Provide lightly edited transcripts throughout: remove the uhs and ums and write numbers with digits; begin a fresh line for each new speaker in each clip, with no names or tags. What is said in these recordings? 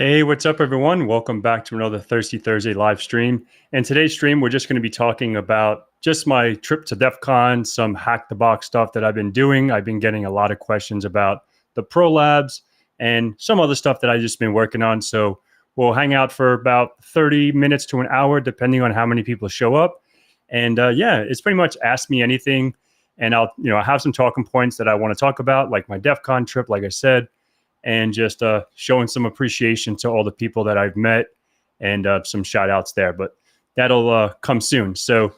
Hey, what's up, everyone? Welcome back to another Thirsty Thursday live stream. And today's stream, we're just going to be talking about just my trip to Defcon, some HackTheBox stuff that I've been doing. I've been getting a lot of questions about the prolabs and some other stuff that I've just been working on. So we'll hang out for about 30 minutes to an hour, depending on how many people show up. And yeah, it's pretty much ask me anything. And I'll have some talking points that I want to talk about, like my Defcon trip, like I said, and just showing some appreciation to all the people that I've met and some shout outs there. But that'll come soon. So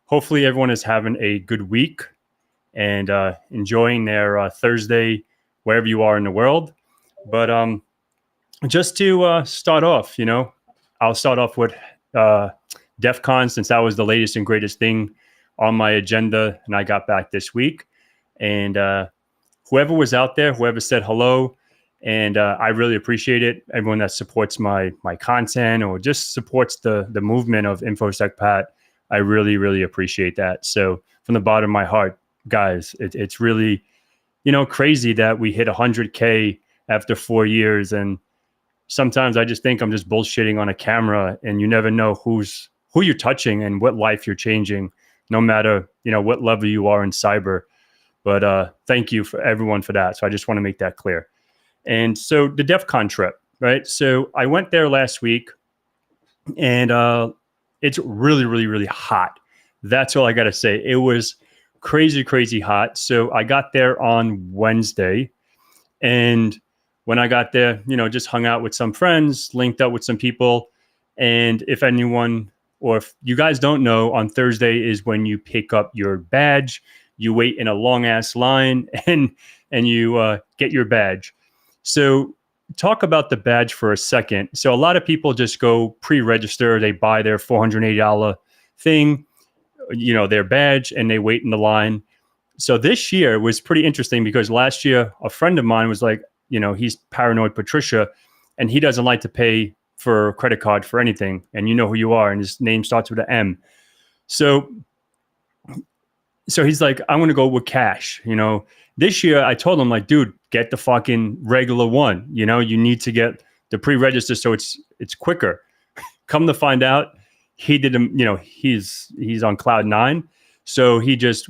hopefully everyone is having a good week and enjoying their Thursday wherever you are in the world. But just to start off, I'll start off with Defcon, since that was the latest and greatest thing on my agenda. And I got back this week. And whoever was out there, whoever said hello, and I really appreciate it. Everyone that supports my content or just supports the movement of InfoSec Pat, I really, really appreciate that. So from the bottom of my heart, guys, it's really, crazy that we hit 100K after 4 years. And sometimes I just think I'm just bullshitting on a camera, and you never know who you're touching and what life you're changing, no matter, what level you are in cyber. But thank you for everyone for that. So I just want to make that clear. And so the Defcon trip, right? So I went there last week, and it's really, really, really hot. That's all I got to say. It was crazy, crazy hot. So I got there on Wednesday, and when I got there, just hung out with some friends, linked up with some people. And if anyone, or if you guys don't know, on Thursday is when you pick up your badge. You wait in a long ass line and you get your badge. So talk about the badge for a second. So a lot of people just go pre-register. They buy their $480 thing, their badge, and they wait in the line. So this year was pretty interesting because last year a friend of mine was like, he's paranoid Patricia, and he doesn't like to pay for a credit card for anything. And you know who you are, and his name starts with an M. So he's like, I'm going to go with cash. This year I told him, like, dude, get the fucking regular one. You need to get the pre-register so it's quicker. Come to find out, he did, he's on cloud 9. So he just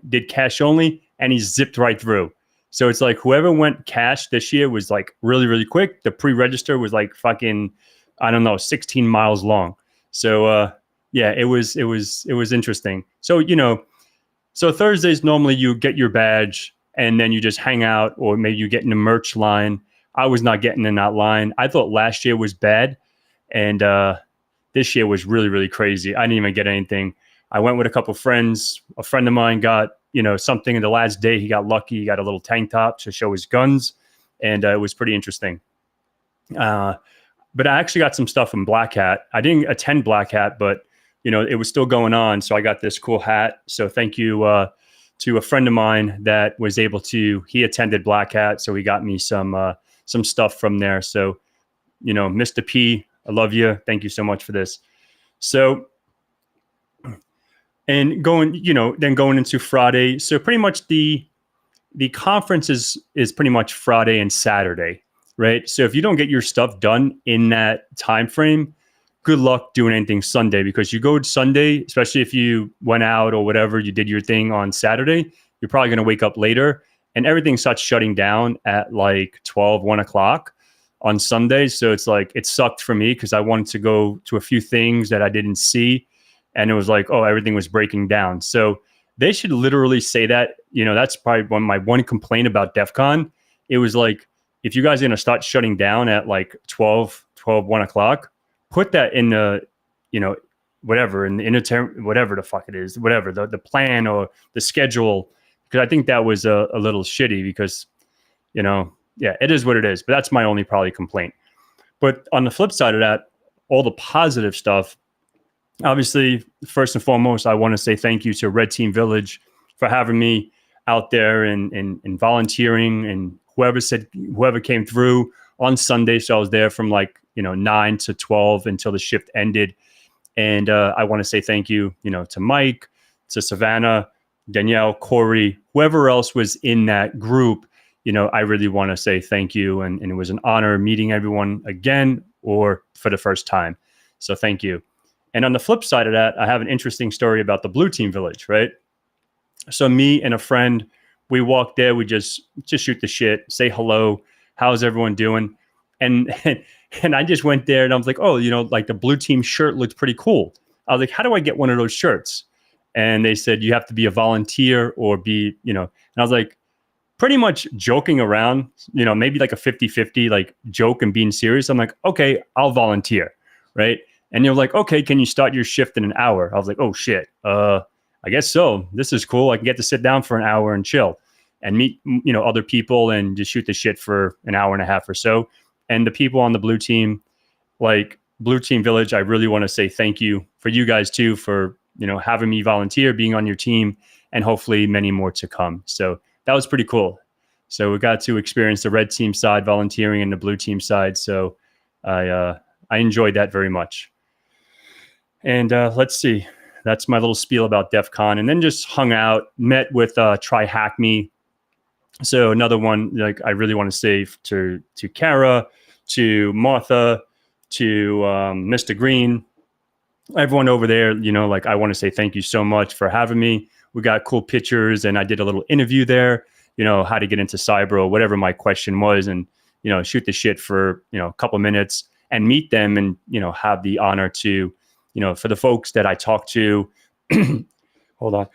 did cash only, and he zipped right through. So it's like whoever went cash this year was like really, really quick. The pre-register was like fucking, 16 miles long. So yeah, it was interesting. So, so Thursdays, normally you get your badge and then you just hang out, or maybe you get in the merch line. I was not getting in that line. I thought last year was bad, and this year was really, really crazy. I didn't even get anything. I went with a couple of friends. A friend of mine got, something in the last day. He got lucky. He got a little tank top to show his guns, and it was pretty interesting. But I actually got some stuff from Black Hat. I didn't attend Black Hat, but it was still going on. So I got this cool hat. So thank you to a friend of mine that was able to, he attended Black Hat. So he got me some stuff from there. So, Mr. P, I love you. Thank you so much for this. So, and going into Friday. So pretty much the conference is pretty much Friday and Saturday, right? So if you don't get your stuff done in that time frame, good luck doing anything Sunday, because you go Sunday, especially if you went out or whatever, you did your thing on Saturday, you're probably going to wake up later and everything starts shutting down at like 1 o'clock on Sunday. So it's like, it sucked for me because I wanted to go to a few things that I didn't see. And it was like, oh, everything was breaking down. So they should literally say that, that's probably my one complaint about Defcon. It was like, if you guys are going to start shutting down at like 1 o'clock, put that in the, whatever, in the whatever the fuck it is, whatever, the plan or the schedule. Because I think that was a little shitty because, yeah, it is what it is. But that's my only probably complaint. But on the flip side of that, all the positive stuff, obviously, first and foremost, I want to say thank you to Red Team Village for having me out there and volunteering, and whoever came through on Sunday. So I was there from like, 9 to 12 until the shift ended. And I want to say thank you, to Mike, to Savannah, Danielle, Corey, whoever else was in that group. I really want to say thank you. And it was an honor meeting everyone again or for the first time. So thank you. And on the flip side of that, I have an interesting story about the Blue Team Village, right? So me and a friend, we walked there, we just shoot the shit, say hello, how's everyone doing? And and I just went there and I was like, oh, like the Blue Team shirt looks pretty cool. I was like, how do I get one of those shirts? And they said, you have to be a volunteer or be, and I was like, pretty much joking around, maybe like a 50-50, like joke and being serious. I'm like, okay, I'll volunteer, right? And they're like, okay, can you start your shift in an hour? I was like, oh shit, I guess so. This is cool. I can get to sit down for an hour and chill and meet, other people and just shoot the shit for an hour and a half or so. And the people on the Blue Team, like Blue Team Village, I really want to say thank you for you guys too, for, having me volunteer, being on your team, and hopefully many more to come. So that was pretty cool. So we got to experience the red team side volunteering and the blue team side. So I enjoyed that very much. And let's see, that's my little spiel about Defcon. And then just hung out, met with Try Hack Me. So another one, like I really want to say to Kara, to Martha, to Mr. Green, everyone over there, like I want to say thank you so much for having me. We got cool pictures and I did a little interview there, how to get into cyber or whatever my question was, and, shoot the shit for, a couple minutes and meet them and, have the honor to, for the folks that I talk to, hold on,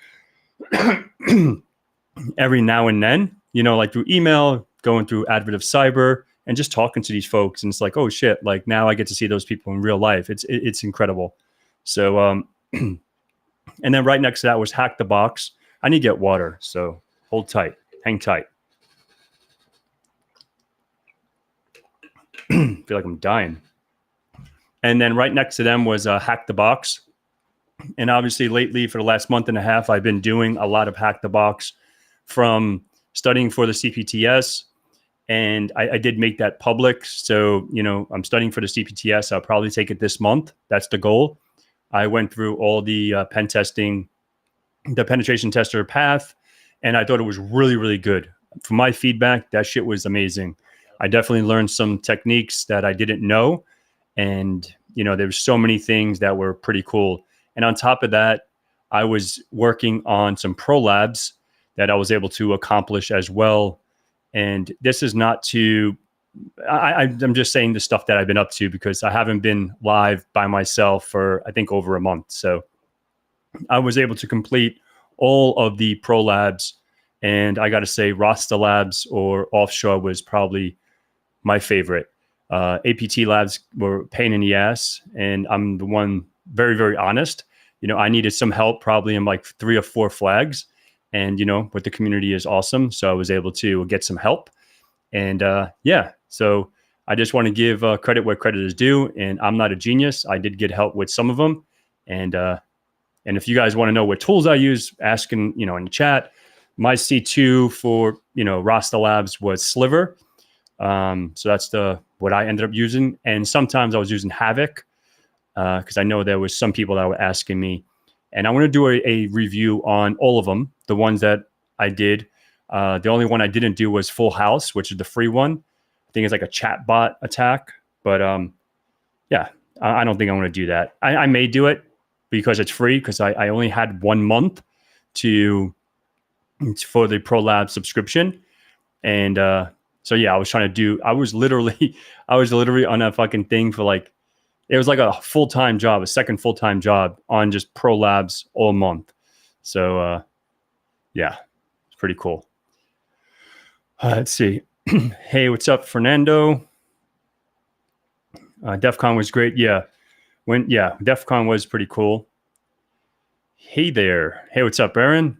every now and then, like through email, going through Advent of Cyber and just talking to these folks. And it's like, oh shit, like now I get to see those people in real life. It's incredible. So, and then right next to that was HackTheBox. I need to get water, so hold tight, hang tight. Feel like I'm dying. And then right next to them was HackTheBox. And obviously lately for the last month and a half, I've been doing a lot of HackTheBox from studying for the CPTS. And I did make that public. So, I'm studying for the CPTS. I'll probably take it this month. That's the goal. I went through all the pen testing, the penetration tester path, and I thought it was really, really good. From my feedback, that shit was amazing. I definitely learned some techniques that I didn't know. And, there's so many things that were pretty cool. And on top of that, I was working on some prolabs that I was able to accomplish as well. And this is not to, I'm just saying the stuff that I've been up to because I haven't been live by myself for, I think, over a month. So I was able to complete all of the pro labs. And I got to say, Rasta Labs or Offshore was probably my favorite. APT Labs were a pain in the ass. And I'm the one very, very honest. I needed some help probably in like 3 or 4 flags. And, what the community is awesome. So I was able to get some help. And so I just want to give credit where credit is due. And I'm not a genius. I did get help with some of them. And if you guys want to know what tools I use, ask in the chat. My C2 for, Rasta Labs was Sliver. So that's what I ended up using. And sometimes I was using Havoc because I know there was some people that were asking me. And I want to do a review on all of them, the ones that I did. The only one I didn't do was Full House, which is the free one. I think it's like a chat bot attack. But I don't think I want to do that. I may do it because it's free because I only had 1 month for the ProLab subscription. And I was literally on a fucking thing for like, it was like a full-time job, a second full-time job on just Pro Labs all month. So, it's pretty cool. Let's see. Hey, what's up, Fernando? Defcon was great. Defcon was pretty cool. Hey there. Hey, what's up, Aaron?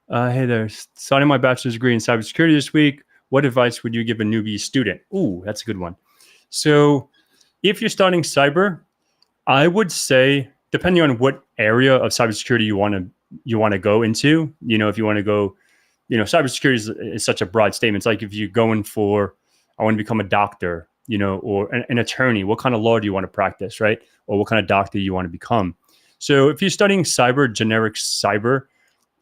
Hey there. Starting my bachelor's degree in cybersecurity this week. What advice would you give a newbie student? Ooh, that's a good one. So, if you're starting cyber, I would say, depending on what area of cybersecurity you want to go into, if you want to go, cybersecurity is such a broad statement. It's like if you're going for, I want to become a doctor, or an attorney, what kind of law do you want to practice, right? Or what kind of doctor you want to become. So if you're studying cyber, generic cyber,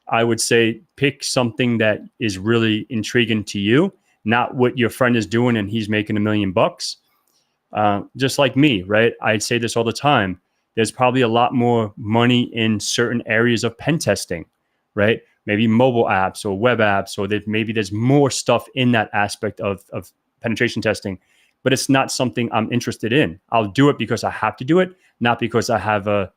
I would say pick something that is really intriguing to you, not what your friend is doing and he's making $1 million. Just like me, right? I say this all the time. There's probably a lot more money in certain areas of pen testing, right? Maybe mobile apps or web apps, or that maybe there's more stuff in that aspect of penetration testing, but it's not something I'm interested in. I'll do it because I have to do it, not because I have a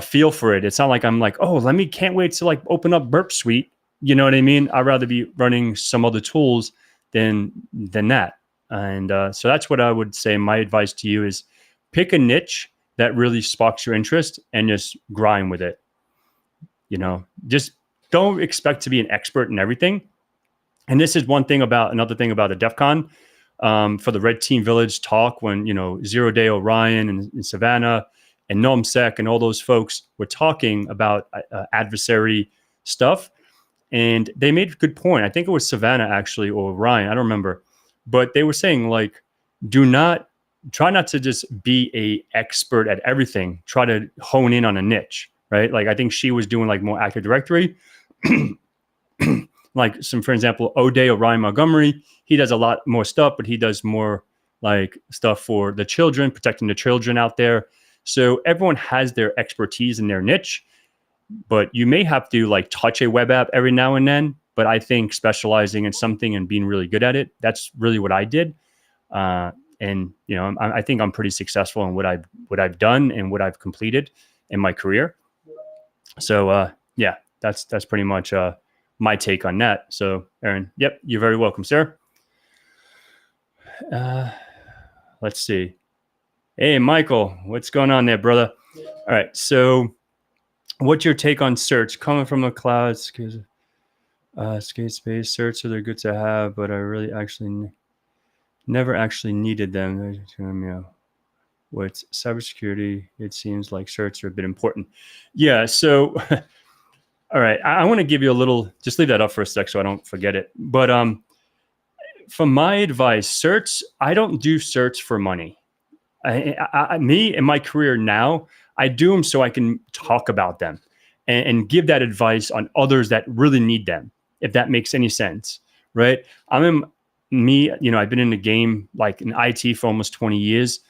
feel for it. It's not like I'm like, oh, can't wait to like open up Burp Suite. You know what I mean? I'd rather be running some other tools than that. And so that's what I would say. My advice to you is pick a niche that really sparks your interest and just grind with it. Just don't expect to be an expert in everything. And this is another thing about the Defcon, for the Red Team Village talk when, Zero Day Orion and Savannah and InfoSec and all those folks were talking about adversary stuff. And they made a good point. I think it was Savannah actually, or Ryan, I don't remember. But they were saying like, try not to just be a expert at everything. Try to hone in on a niche, right? Like I think she was doing like more Active Directory. Like for example, O'Day or Ryan Montgomery, he does a lot more stuff, but he does more like stuff for the children, protecting the children out there. So everyone has their expertise in their niche, but you may have to like touch a web app every now and then. But I think specializing in something and being really good at it, that's really what I did. And I think I'm pretty successful in what I've done and what I've completed in my career. So yeah, that's pretty much my take on that. So Aaron, yep, you're very welcome, sir. Let's see. Hey, Michael, what's going on there, brother? All right. So what's your take on certs coming from the clouds? Because skate space certs, so they're good to have, but I really actually never actually needed them. With cybersecurity, it seems like certs are a bit important. Yeah. So, all right. I want to give you a little, just leave that up for a sec so I don't forget it. But from my advice, certs, I don't do certs for money. Me in my career now, I do them so I can talk about them and give that advice on others that really need them, if that makes any sense, right? I've been in the game like in IT for almost 20 years.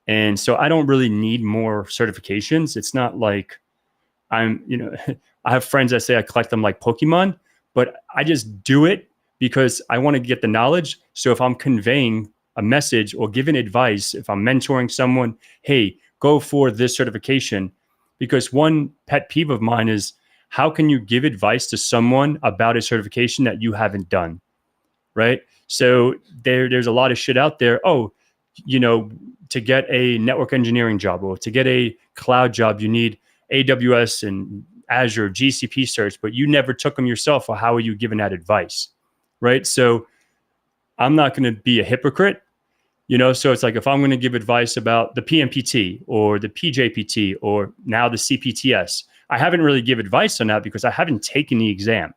And so I don't really need more certifications. It's not like I have friends that say I collect them like Pokemon, but I just do it because I want to get the knowledge. So if I'm conveying a message or giving advice, if I'm mentoring someone, hey, go for this certification. Because one pet peeve of mine is, how can you give advice to someone about a certification that you haven't done, right? So there's a lot of shit out there. Oh, to get a network engineering job or to get a cloud job, you need AWS and Azure, GCP certs, but you never took them yourself. Or how are you giving that advice, right? So I'm not going to be a hypocrite. So it's like if I'm going to give advice about the PMPT or the PJPT or now the CPTS, I haven't really give advice on that because I haven't taken the exam,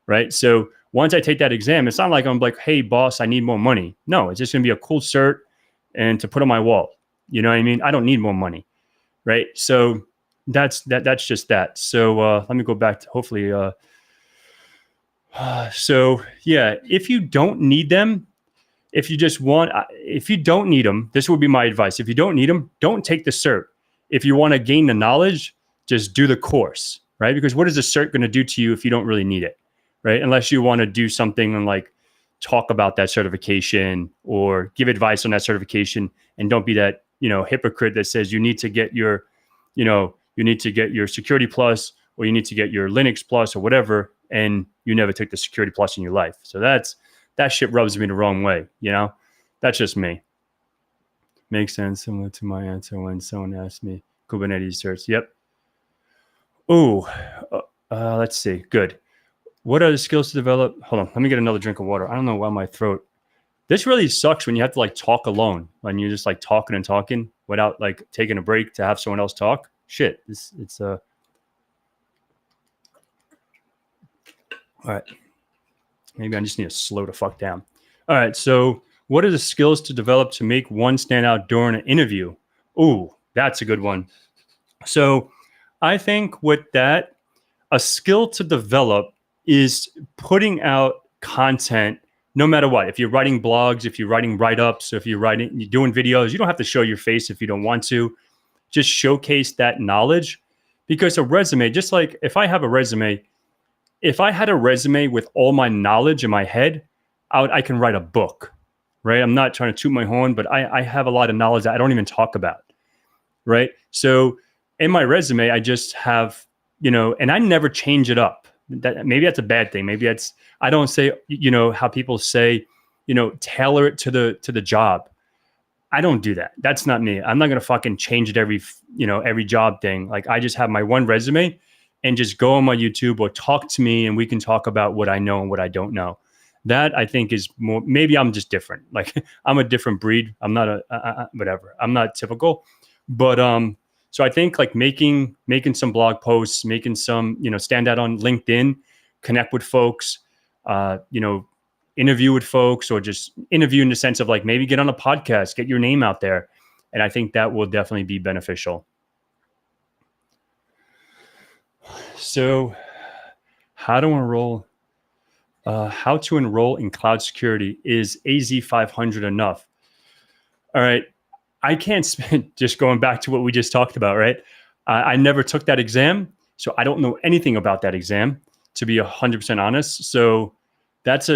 right? So once I take that exam, it's not like I'm like, hey, boss, I need more money. No, it's just going to be a cool cert and to put on my wall. You know what I mean? I don't need more money, right? So that's just that. So let me go back to hopefully. So yeah, if you don't need them, if you don't need them, this would be my advice. If you don't need them, don't take the cert. If you want to gain the knowledge, just do the course, right? Because what is the cert going to do to you if you don't really need it, right? Unless you want to do something and like talk about that certification or give advice on that certification, and don't be that, hypocrite that says you need to get your, security plus, or you need to get your Linux plus or whatever, and you never took the security plus in your life. So that shit rubs me the wrong way, That's just me. Makes sense. Similar to my answer when someone asked me Kubernetes certs. Yep. Oh, let's see. Good. What are the skills to develop? Hold on. Let me get another drink of water. I don't know why my throat. This really sucks when you have to like talk alone, when you're just like talking and talking without like taking a break to have someone else talk. Shit. It's all right. Maybe I just need to slow the fuck down. All right. So what are the skills to develop to make one stand out during an interview? Ooh, that's a good one. So I think with that, a skill to develop is putting out content no matter what. If you're writing blogs, if you're writing write-ups, if you're doing videos, you don't have to show your face if you don't want to. Just showcase that knowledge, because a resume, just like if I had a resume with all my knowledge in my head, I can write a book, right? I'm not trying to toot my horn, but I have a lot of knowledge that I don't even talk about, right? So in my resume, I just have, and I never change it up. Maybe that's a bad thing. Maybe I don't say, how people say, tailor it to the job. I don't do that. That's not me. I'm not going to fucking change it every job thing. Like, I just have my one resume and just go on my YouTube or talk to me and we can talk about what I know and what I don't know. That I think is more, maybe I'm just different. Like, I'm a different breed. I'm not whatever. I'm not typical, but, so I think like making some blog posts, making some, stand out on LinkedIn, connect with folks, interview with folks, or just interview in the sense of like maybe get on a podcast, get your name out there. And I think that will definitely be beneficial. So how to enroll in cloud security? Is AZ 500 enough? All right. I can't spend, just going back to what we just talked about, right? I never took that exam, so I don't know anything about that exam, to be 100% honest. So that's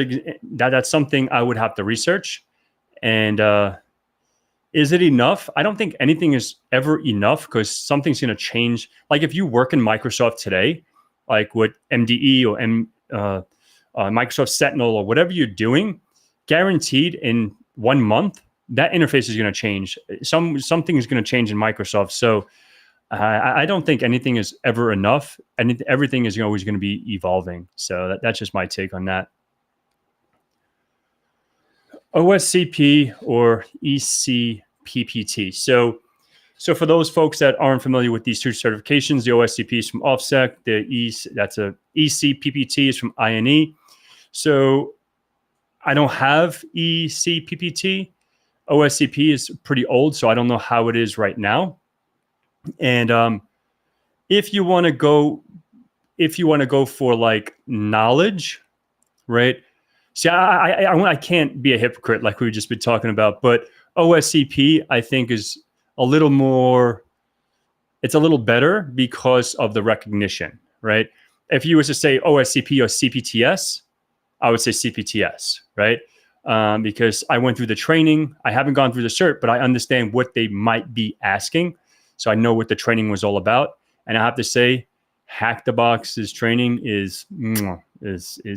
something I would have to research. And is it enough? I don't think anything is ever enough, because something's going to change. Like if you work in Microsoft today, like with MDE or Microsoft Sentinel or whatever you're doing, guaranteed in 1 month, that interface is going to change. Something is going to change in Microsoft. So I don't think anything is ever enough. And everything is always going to be evolving. So that's just my take on that. OSCP or ECPPT. So for those folks that aren't familiar with these two certifications, the OSCP is from OffSec, that's a ECPPT is from INE. So I don't have ECPPT. OSCP is pretty old, so I don't know how it is right now. And if you want to go for like knowledge, right? See, I can't be a hypocrite like we've just been talking about, but OSCP I think is a little more, it's a little better because of the recognition, right? If you was to say OSCP or CPTS, I would say CPTS, right? Because I went through the training. I haven't gone through the cert, but I understand what they might be asking. So I know what the training was all about. And I have to say, HackTheBox's training is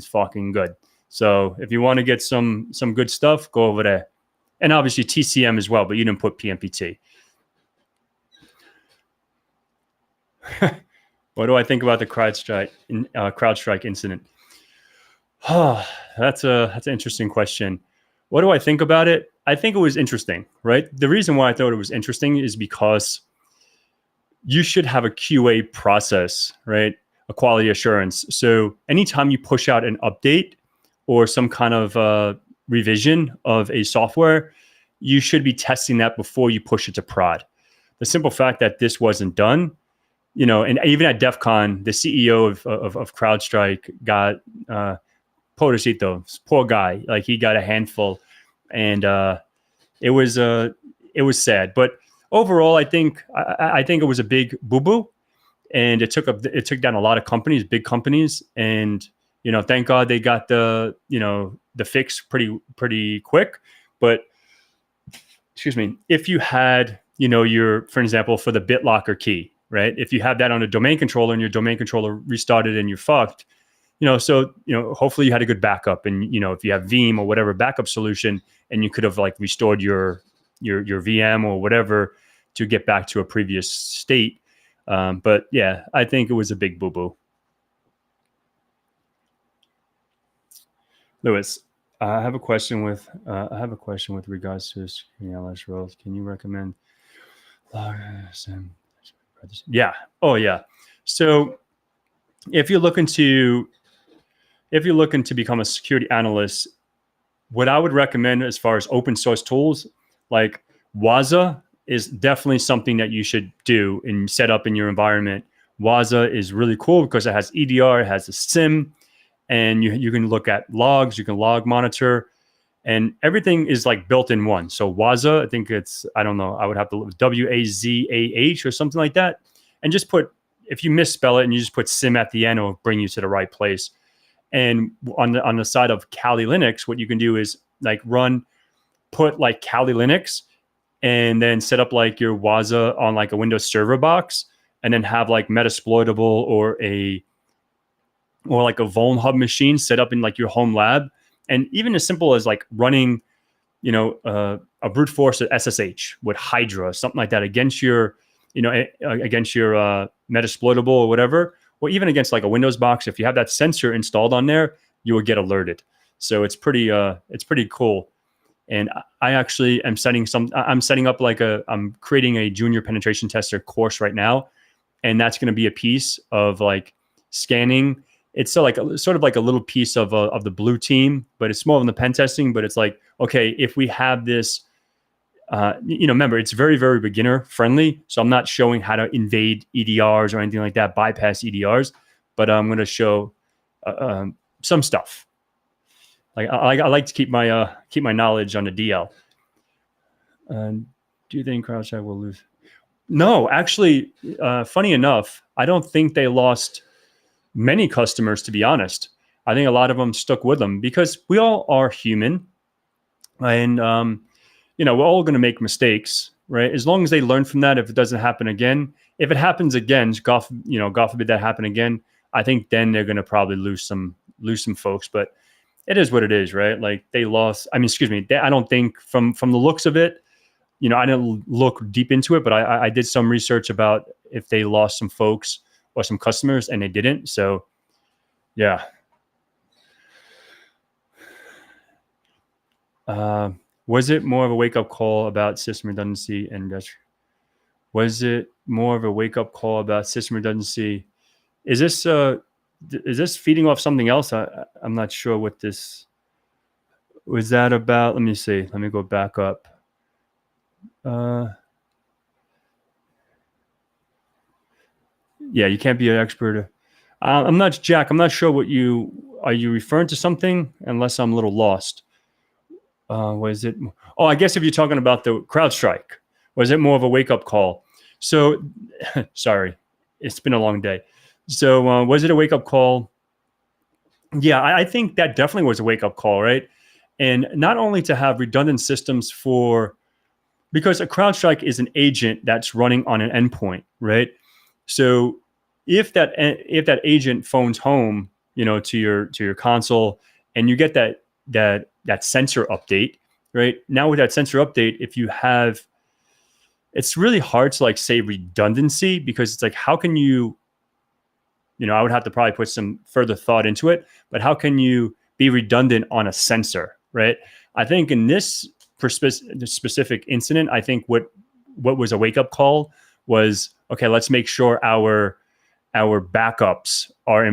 fucking good. So if you want to get some good stuff, go over there. And obviously TCM as well, but you didn't put PMPT. What do I think about the CrowdStrike incident? That's an interesting question. What do I think about it? I think it was interesting, right? The reason why I thought it was interesting is because you should have a QA process, right? A quality assurance. So anytime you push out an update or some kind of revision of a software, you should be testing that before you push it to prod. The simple fact that this wasn't done, and even at Defcon, the CEO of CrowdStrike got pobrecito, poor guy, like he got a handful, and it was sad. But overall, I think it was a big boo-boo, and it took down a lot of companies, big companies, and thank God they got the fix pretty quick. But excuse me, if you had for example, for the BitLocker key, right? If you have that on a domain controller and your domain controller restarted and you're fucked, so hopefully you had a good backup, and if you have Veeam or whatever backup solution, and you could have like restored your VM or whatever to get back to a previous state. But yeah, I think it was a big boo-boo. Lewis, I have a question with regards to security analyst roles. Can you recommend? Yeah. Oh yeah. So if you're looking to become a security analyst, what I would recommend as far as open source tools, like Waza is definitely something that you should do and set up in your environment. Waza is really cool because it has EDR, it has a SIM, and you can look at logs, you can log monitor, and everything is like built in one. So Waza, I think it's, I don't know, I would have to look, WAZAH or something like that. And just put, if you misspell it and you just put sim at the end, it'll bring you to the right place. And on the side of Kali Linux, what you can do is like put like Kali Linux and then set up like your Waza on like a Windows Server box, and then have like Metasploitable or like a Vuln Hub machine set up in like your home lab. And even as simple as like running, a brute force at SSH with Hydra, something like that against your, Metasploitable or whatever, or even against like a Windows box. If you have that sensor installed on there, you will get alerted. So it's pretty cool. And I actually am I'm creating a junior penetration tester course right now. And that's going to be a piece of like scanning. It's sort of like a little piece of the blue team, but it's more of the pen testing. But it's like, okay, if we have this, remember, it's very, very beginner friendly. So I'm not showing how to invade EDRs or anything like that, bypass EDRs, but I'm going to show some stuff. Like I like to keep my knowledge on the DL. Do you think CrowdStrike will lose? No, actually, funny enough, I don't think they lost many customers, to be honest. I think a lot of them stuck with them because we all are human, and we're all going to make mistakes, right? As long as they learn from that, if it doesn't happen again, if it happens again, God forbid that happen again, I think then they're going to probably lose some folks. But it is what it is, right? Like they lost. I don't think from the looks of it, I didn't look deep into it, but I did some research about if they lost some folks or some customers, and they didn't. So, yeah. Was it more of a wake-up call about system redundancy and was it more of a wake-up call about system redundancy? Is this feeding off something else? I'm not sure what this was that about. Let me see. Let me go back up. Yeah, you can't be an expert. I'm not, Jack. I'm not sure are you referring to something? Unless I'm a little lost. Was it? Oh, I guess if you're talking about the CrowdStrike, was it more of a wake-up call? So, sorry, it's been a long day. So, was it a wake-up call? Yeah, I think that definitely was a wake-up call, right? And not only to have redundant systems because a CrowdStrike is an agent that's running on an endpoint, right? So, if that agent phones home, to your console, and you get that sensor update, right? Now with that sensor update, it's really hard to like say redundancy, because it's like, how can you, I would have to probably put some further thought into it, but how can you be redundant on a sensor, right? I think in this specific incident, I think what was a wake-up call was, okay, let's make sure our backups are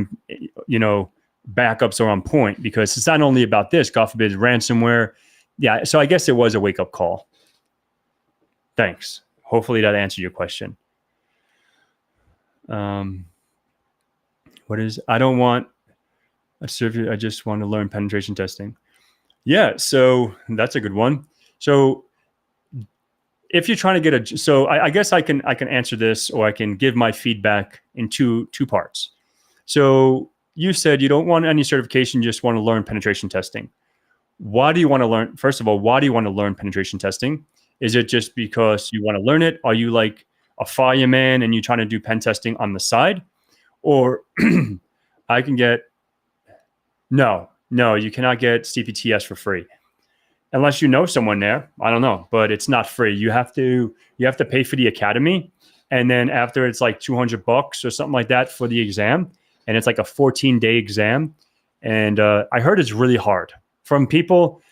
on point, because it's not only about this, God forbid, ransomware. Yeah, so I guess it was a wake-up call. Thanks. Hopefully that answered your question. I just want to learn penetration testing. Yeah, so that's a good one. So if you're trying to I guess I can answer this, or I can give my feedback in two parts. So you said you don't want any certification, you just want to learn penetration testing. Why do you want to learn? First of all, why do you want to learn penetration testing? Is it just because you want to learn it? Are you like a fireman and you're trying to do pen testing on the side? Or no, you cannot get CPTS for free. Unless you know someone there. I don't know, but it's not free. You have to pay for the academy. And then after, it's like $200 or something like that for the exam. And it's like a 14-day exam. And I heard it's really hard from people.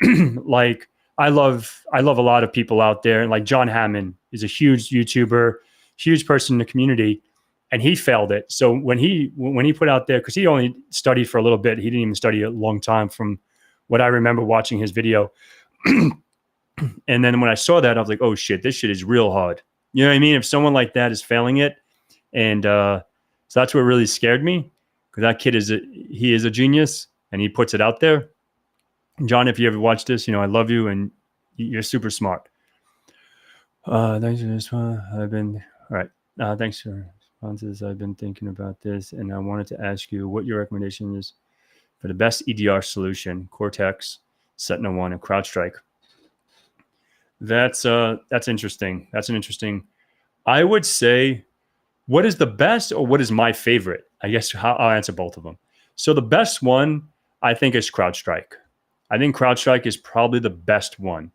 Like I love a lot of people out there. And like John Hammond is a huge YouTuber, huge person in the community, and he failed it. So when he put out there, because he only studied for a little bit, he didn't even study a long time from what I remember watching his video. And then when I saw that, I was like, oh shit, this shit is real hard. You know what I mean? If someone like that is failing it. And so that's what really scared me, because that kid he is a genius, and he puts it out there. John, if you ever watch this, I love you, and you're super smart. Thanks for this one. All right. Thanks for responses. I've been thinking about this, and I wanted to ask you what your recommendation is for the best EDR solution: Cortex, SentinelOne, and CrowdStrike. That's interesting. That's an interesting. I would say, what is the best, or what is my favorite? I guess I'll answer both of them. So the best one, I think, is CrowdStrike. I think CrowdStrike is probably the best one,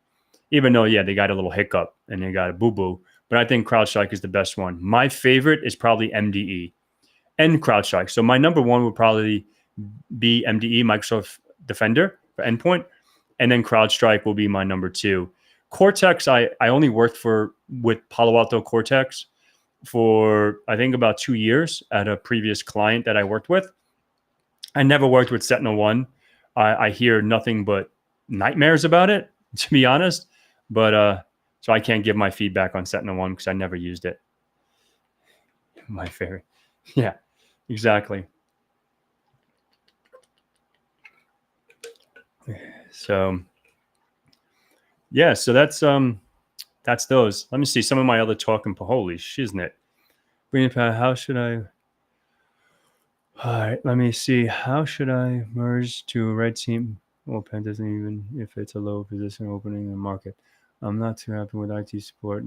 even though, they got a little hiccup and they got a boo-boo. But I think CrowdStrike is the best one. My favorite is probably MDE and CrowdStrike. So my number one would probably be MDE, Microsoft Defender for endpoint. And then CrowdStrike will be my number two. Cortex, I only worked with Palo Alto Cortex for, I think, about 2 years at a previous client that I worked with. I never worked with SentinelOne. I hear nothing but nightmares about it, to be honest. But so I can't give my feedback on SentinelOne because I never used it. My favorite. Yeah, exactly. So yeah, so that's those. Let me see some of my other talking. Holy shiznit. How should I? All right, let me see. How should I merge to a red team? Well, pen doesn't even if it's a low position opening in the market. I'm not too happy with IT support.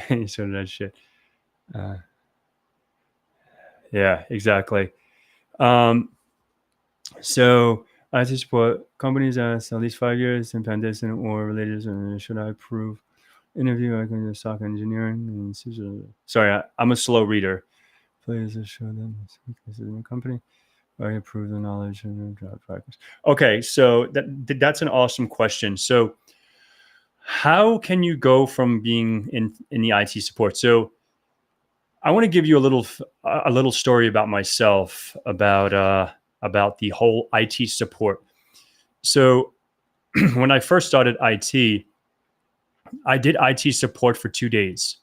Any sort of that shit. Yeah, exactly. So IT support companies ask at least 5 years in penetration or related. And should I prove interview? I can do SOC engineering. And sorry, I'm a slow reader. Please show them this is in the company. I approve the knowledge and job practice. Okay, so that's an awesome question. So how can you go from being in the IT support? So I want to give you a little story about myself about the whole IT support. So when I first started IT, I did IT support for 2 days.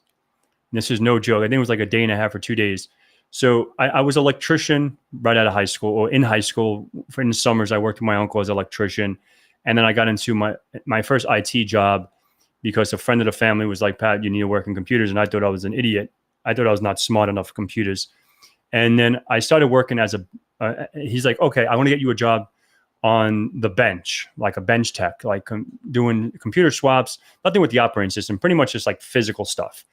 And this is no joke. I think it was like a day and a half or 2 days. So I was an electrician right out of high school, or in high school. In the summers, I worked with my uncle as an electrician. And then I got into my first IT job because a friend of the family was like, Pat, you need to work in computers. And I thought I was an idiot. I thought I was not smart enough for computers. And then I started working as he's like, okay, I want to get you a job on the bench, like a bench tech, like doing computer swaps, nothing with the operating system, pretty much just like physical stuff.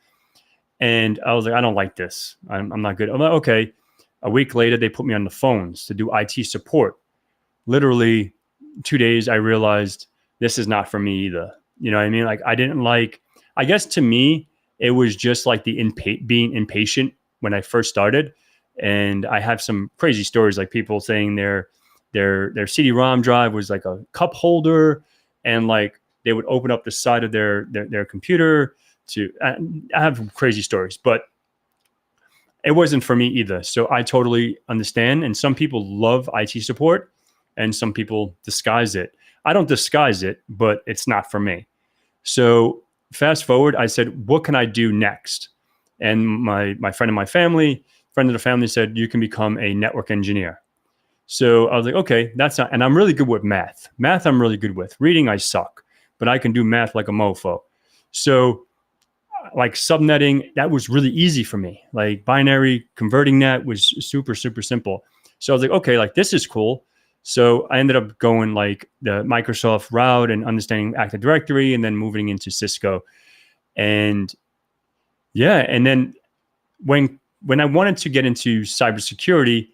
And I was like, I don't like this. I'm not good. I'm like, okay. A week later, they put me on the phones to do IT support. Literally 2 days, I realized this is not for me either. You know what I mean? Like I guess to me, it was just like being impatient when I first started. And I have some crazy stories, like people saying their CD-ROM drive was like a cup holder, and like they would open up the side of their computer to. I have crazy stories, but it wasn't for me either. So I totally understand. And some people love IT support, and some people disguise it. I don't disguise it, but it's not for me. So fast forward, I said, what can I do next? And my friend of the family said, you can become a network engineer. So I was like, okay, that's not, and I'm really good with math. Math, I'm really good with. Reading, I suck, but I can do math like a mofo. So like subnetting, that was really easy for me. Like binary converting that was super, super simple. So I was like, okay, like this is cool. So I ended up going like the Microsoft route and understanding Active Directory, and then moving into Cisco. And yeah, and then when I wanted to get into cybersecurity,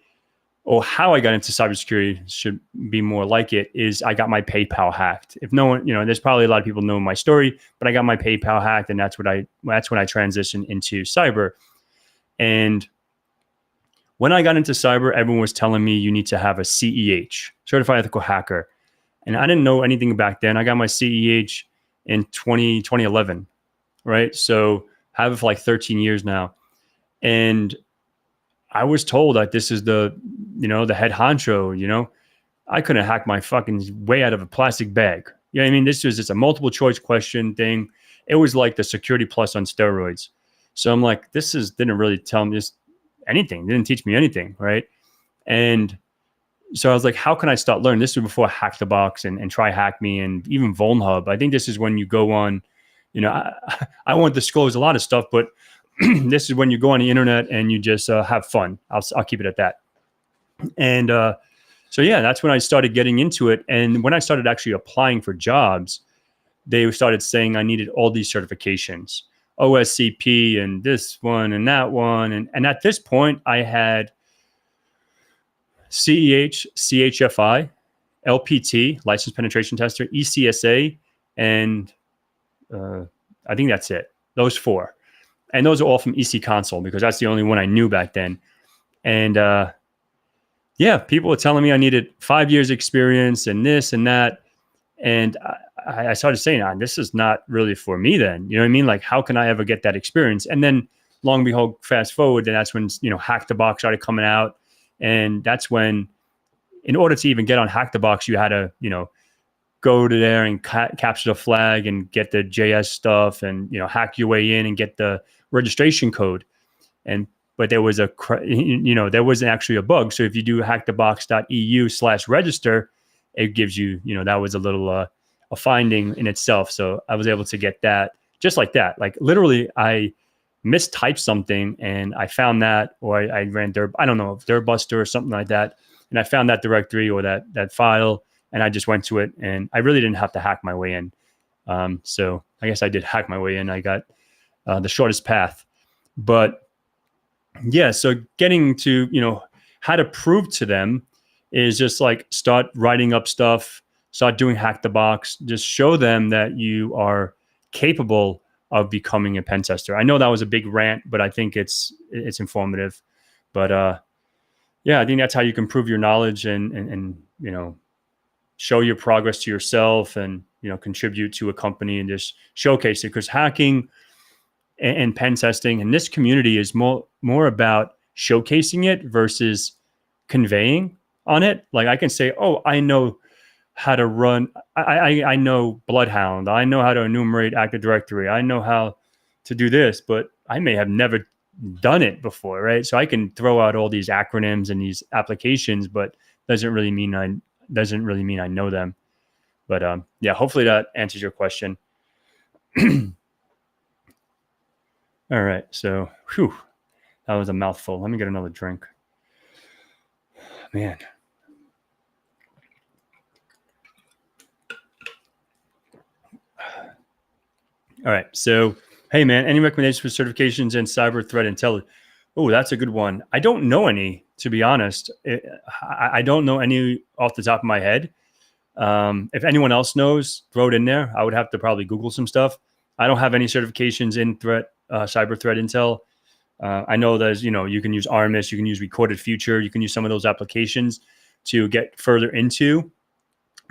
or how I got into cybersecurity should be more like it, is I got my PayPal hacked. If no one, there's probably a lot of people know my story, but I got my PayPal hacked, and that's when I transitioned into cyber. And when I got into cyber, everyone was telling me you need to have a CEH, Certified Ethical Hacker. And I didn't know anything back then. I got my CEH in 2011, right? So I have it for like 13 years now. And I was told that this is the head honcho, I couldn't hack my fucking way out of a plastic bag. You know what I mean? This was just a multiple choice question thing. It was like the Security Plus on steroids. So I'm like, didn't really tell me anything. Didn't teach me anything, right? And so I was like, how can I start learning? This was before HackTheBox and Try Hack Me and even VulnHub. I think this is when you go on, I won't disclose a lot of stuff, but this is when you go on the internet and you just have fun. I'll keep it at that. And so, yeah, that's when I started getting into it. And when I started actually applying for jobs, they started saying I needed all these certifications, OSCP and this one and that one. And at this point, I had CEH, CHFI, LPT, License Penetration Tester, ECSA, and I think that's it. Those 4. And those are all from EC Console because that's the only one I knew back then. And yeah, people were telling me I needed 5 years experience and this and that. And I started saying, this is not really for me then. You know what I mean? Like, how can I ever get that experience? And then long and behold, fast forward, and that's when, HackTheBox started coming out. And that's when, in order to even get on HackTheBox, you had to, go to there and capture the flag and get the JS stuff and, hack your way in and get the registration code. But there was there wasn't actually a bug. So if you do hackthebox.eu/register, it gives you, that was a little, a finding in itself. So I was able to get that just like that. Like literally I mistyped something and I found that, or I ran Dirtbuster or something like that. And I found that directory or that file, and I just went to it, and I really didn't have to hack my way in. So I guess I did hack my way in. I got the shortest path. But yeah, so getting to, how to prove to them is just like start writing up stuff, start doing HackTheBox, just show them that you are capable of becoming a pen tester. I know that was a big rant, but I think it's informative. But yeah, I think that's how you can prove your knowledge and show your progress to yourself and, contribute to a company and just showcase it. Because hacking and pen testing in this community is more about showcasing it versus conveying on it. Like I can say, oh, I know how to run. I know Bloodhound. I know how to enumerate Active Directory. I know how to do this, but I may have never done it before, right? So I can throw out all these acronyms and these applications, but doesn't really mean I know them. But yeah, hopefully that answers your question. All right, so that was a mouthful. Let me get another drink. Man. All right, so hey man, any recommendations for certifications in cyber threat intelligence? Oh, that's a good one. I don't know any, to be honest. I don't know any off the top of my head. If anyone else knows, throw it in there. I would have to probably Google some stuff. I don't have any certifications in cyber threat intel. I know there's, you can use Armis, you can use Recorded Future, you can use some of those applications to get further into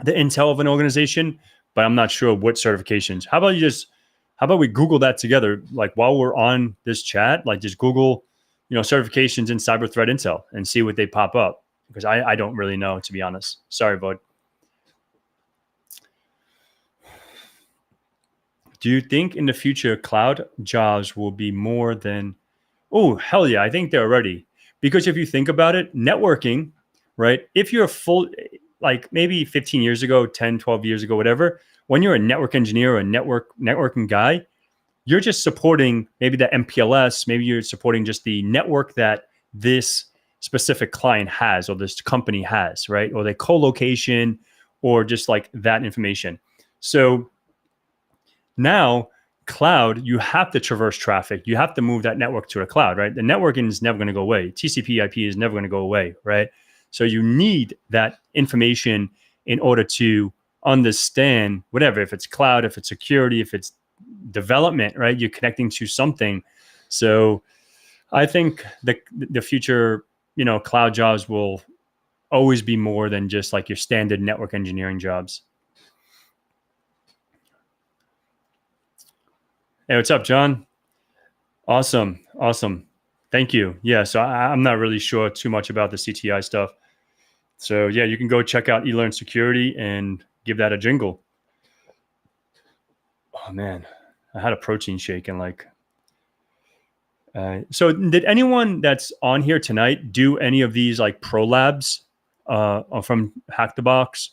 the intel of an organization, but I'm not sure what certifications. How about we Google that together? Like while we're on this chat, like just Google, certifications in cyber threat intel and see what they pop up. Because I don't really know, to be honest. Sorry, bud. Do you think in the future cloud jobs will be more than, oh, hell yeah, I think they're ready. Because if you think about it, networking, right? If you're full, like maybe 15 years ago, 10, 12 years ago, whatever, when you're a network engineer or a networking guy, you're just supporting maybe the MPLS, maybe you're supporting just the network that this specific client has or this company has, right? Or the co-location or just like that information. So now cloud, you have to traverse traffic. You have to move that network to a cloud, right? The networking is never going to go away. TCP IP is never going to go away, right? So you need that information in order to understand whatever, if it's cloud, if it's security, if it's development, right? You're connecting to something. So I think the future, cloud jobs will always be more than just like your standard network engineering jobs. Hey, what's up, John? Awesome. Thank you. Yeah, so I'm not really sure too much about the CTI stuff. So yeah, you can go check out eLearn Security and give that a jingle. Oh man, I had a protein shake and like So did anyone that's on here tonight do any of these like prolabs from HackTheBox?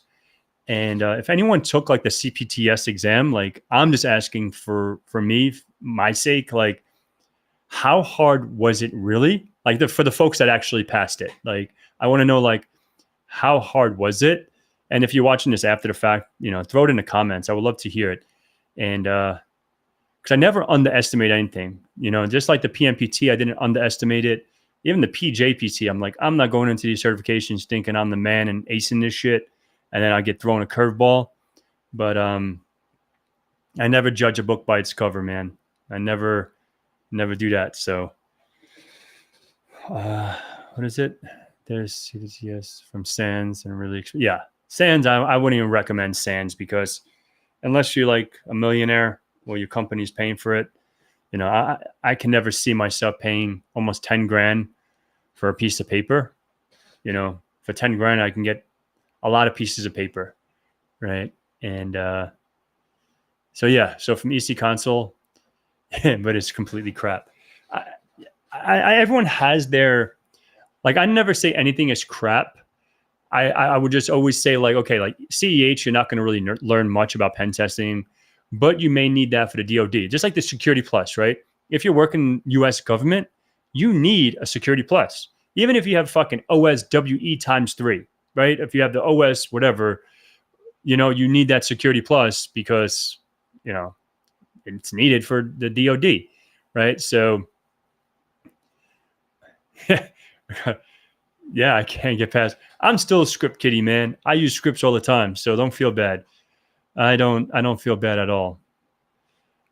And if anyone took like the CPTS exam, like I'm just asking for me, my sake, like how hard was it really? Like for the folks that actually passed it, like I want to know like how hard was it? And if you're watching this after the fact, throw it in the comments. I would love to hear it. And because I never underestimate anything, just like the PMPT, I didn't underestimate it. Even the PJPT, I'm like, I'm not going into these certifications thinking I'm the man and acing this shit, and then I get thrown a curveball. But I never judge a book by its cover, man. I never do that. So, what is it? There's CPTS from SANS and really, SANS. I wouldn't even recommend SANS because unless you're like a millionaire or your company's paying for it, I can never see myself paying almost 10 grand for a piece of paper. For 10 grand, I can get a lot of pieces of paper. Right. And, so from EC Console, but it's completely crap. Everyone has their, like, I never say anything is crap. I would just always say like, okay, like CEH, you're not going to really learn much about pen testing, but you may need that for the DoD, just like the Security Plus, right? If you're working US government, you need a Security Plus, even if you have fucking OSWE times 3, right? If you have the OS, whatever, you need that Security Plus because, it's needed for the DoD, right? So, yeah, I can't get past. I'm still a script kiddie, man. I use scripts all the time, so don't feel bad. I don't feel bad at all.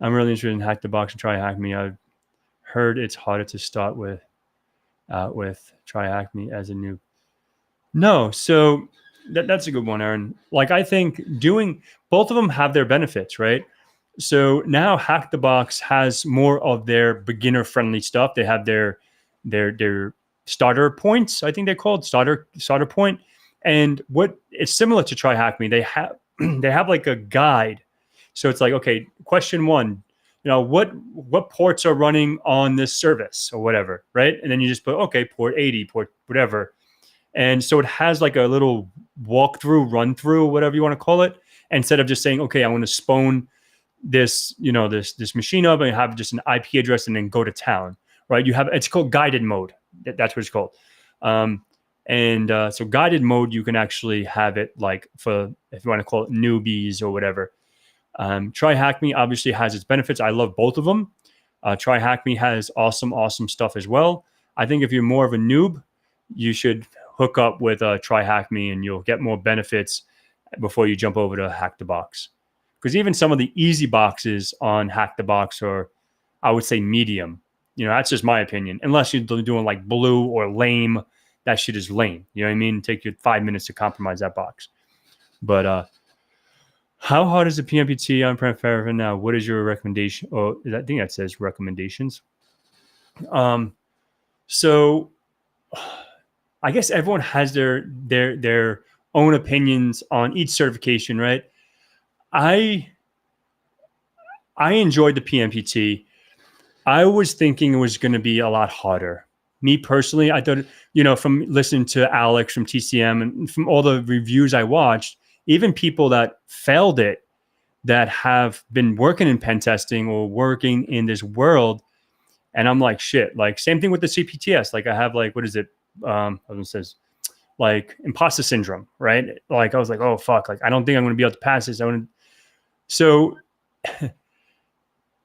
I'm really interested in HackTheBox and Try Hack Me. I've heard it's harder to start with Try Hack Me as a noob. No, so that's a good one, Aaron. Like I think doing both of them have their benefits, right? So now HackTheBox has more of their beginner friendly stuff. They have their starter points, I think they're called starter point. And what it's similar to Try Hack Me. They have they have like a guide. So it's like, okay, question 1, what ports are running on this service or whatever, right? And then you just put, okay, port 80, port whatever. And so it has like a little walkthrough, run through, whatever you want to call it, instead of just saying, okay, I want to spawn this, this machine up and have just an IP address and then go to town, right? It's called guided mode. That's what it's called. So guided mode, you can actually have it like for, if you want to call it newbies or whatever. Try Hack Me obviously has its benefits. I love both of them. Try Hack Me has awesome stuff as well. I think if you're more of a noob, you should hook up with Try Hack Me and you'll get more benefits before you jump over to HackTheBox. Because even some of the easy boxes on HackTheBox are, I would say, medium. That's just my opinion. Unless you're doing like blue or lame, that shit is lame. You know what I mean? Take you 5 minutes to compromise that box. But how hard is the PMPT on-prem for now? What is your recommendation? Oh, I think that says recommendations. So I guess everyone has their own opinions on each certification, right? I enjoyed the PMPT. I was thinking it was going to be a lot harder. Me personally, I thought, from listening to Alex from TCM and from all the reviews I watched, even people that failed it, that have been working in pen testing or working in this world, and I'm like, shit. Like same thing with the CPTS. Like I have like, what is it? It says like imposter syndrome, right? Like I was like, oh fuck, like I don't think I'm going to be able to pass this. So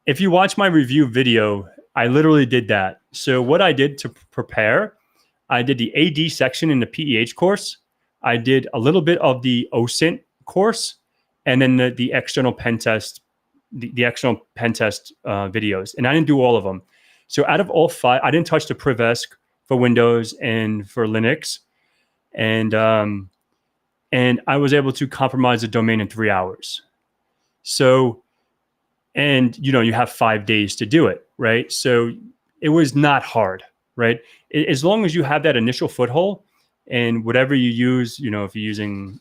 if you watch my review video, I literally did that. So what I did to prepare, I did the AD section in the PEH course. I did a little bit of the OSINT course, and then the external pen test, the external pen test videos. And I didn't do all of them. So out of all 5, I didn't touch the PrivEsk for Windows and for Linux. And I was able to compromise the domain in 3 hours. So, and you have 5 days to do it, right? So it was not hard, right? As long as you have that initial foothold and whatever you use, if you're using,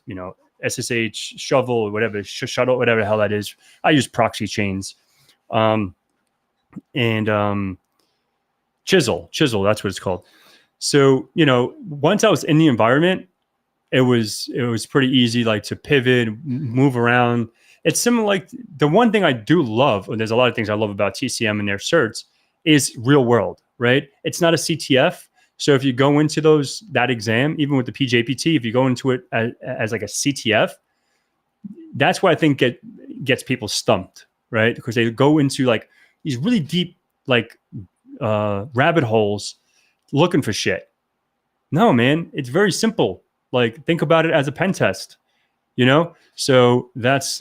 SSH, shovel, or whatever, shuttle, whatever the hell that is. I use proxy chains. Chisel, that's what it's called. So, once I was in the environment, it was pretty easy, like to pivot, move around. It's similar, like the one thing I do love, and there's a lot of things I love about TCM and their certs, is real world, right? It's not a CTF. So if you go into that exam, even with the PJPT, if you go into it as like a CTF, that's why I think gets people stumped, right? Because they go into like these really deep, like rabbit holes looking for shit. No, man, it's very simple. Like, think about it as a pen test, So that's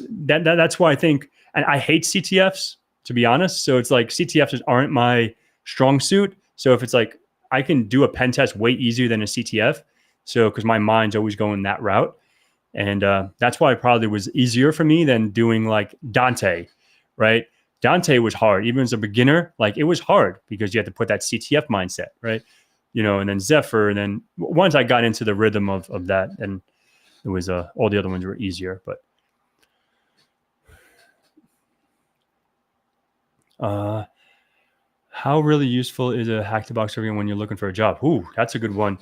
why I think, and I hate CTFs, to be honest. So it's like CTFs aren't my strong suit. So if it's like, I can do a pen test way easier than a CTF. So, because my mind's always going that route. And that's why it probably was easier for me than doing like Dante, right? Dante was hard. Even as a beginner, like it was hard because you had to put that CTF mindset, right? And then Zephyr. And then once I got into the rhythm of that, and it was all the other ones were easier. But how really useful is a HackTheBox certificate when you're looking for a job? Ooh, that's a good one.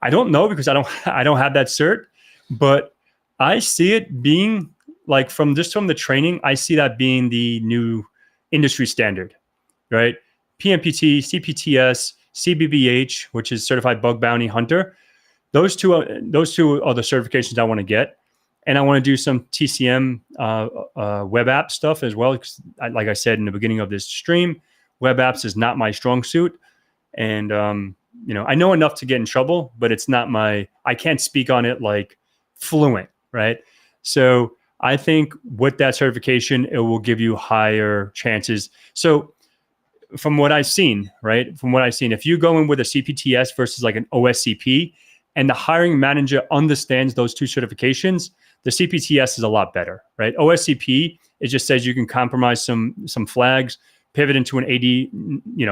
I don't know because I don't have that cert, but I see it being like from the training, I see that being the new industry standard, right? PMPT, CPTS, CBBH, which is Certified Bug Bounty Hunter. Those two are the certifications I want to get. And I want to do some TCM web app stuff as well. Like I said in the beginning of this stream, web apps is not my strong suit. And, I know enough to get in trouble, but it's not I can't speak on it like fluent, right? So I think with that certification, it will give you higher chances. So from what I've seen, if you go in with a CPTS versus like an OSCP, and the hiring manager understands those two certifications, the CPTS is a lot better, right? OSCP, it just says you can compromise some flags, pivot into an AD,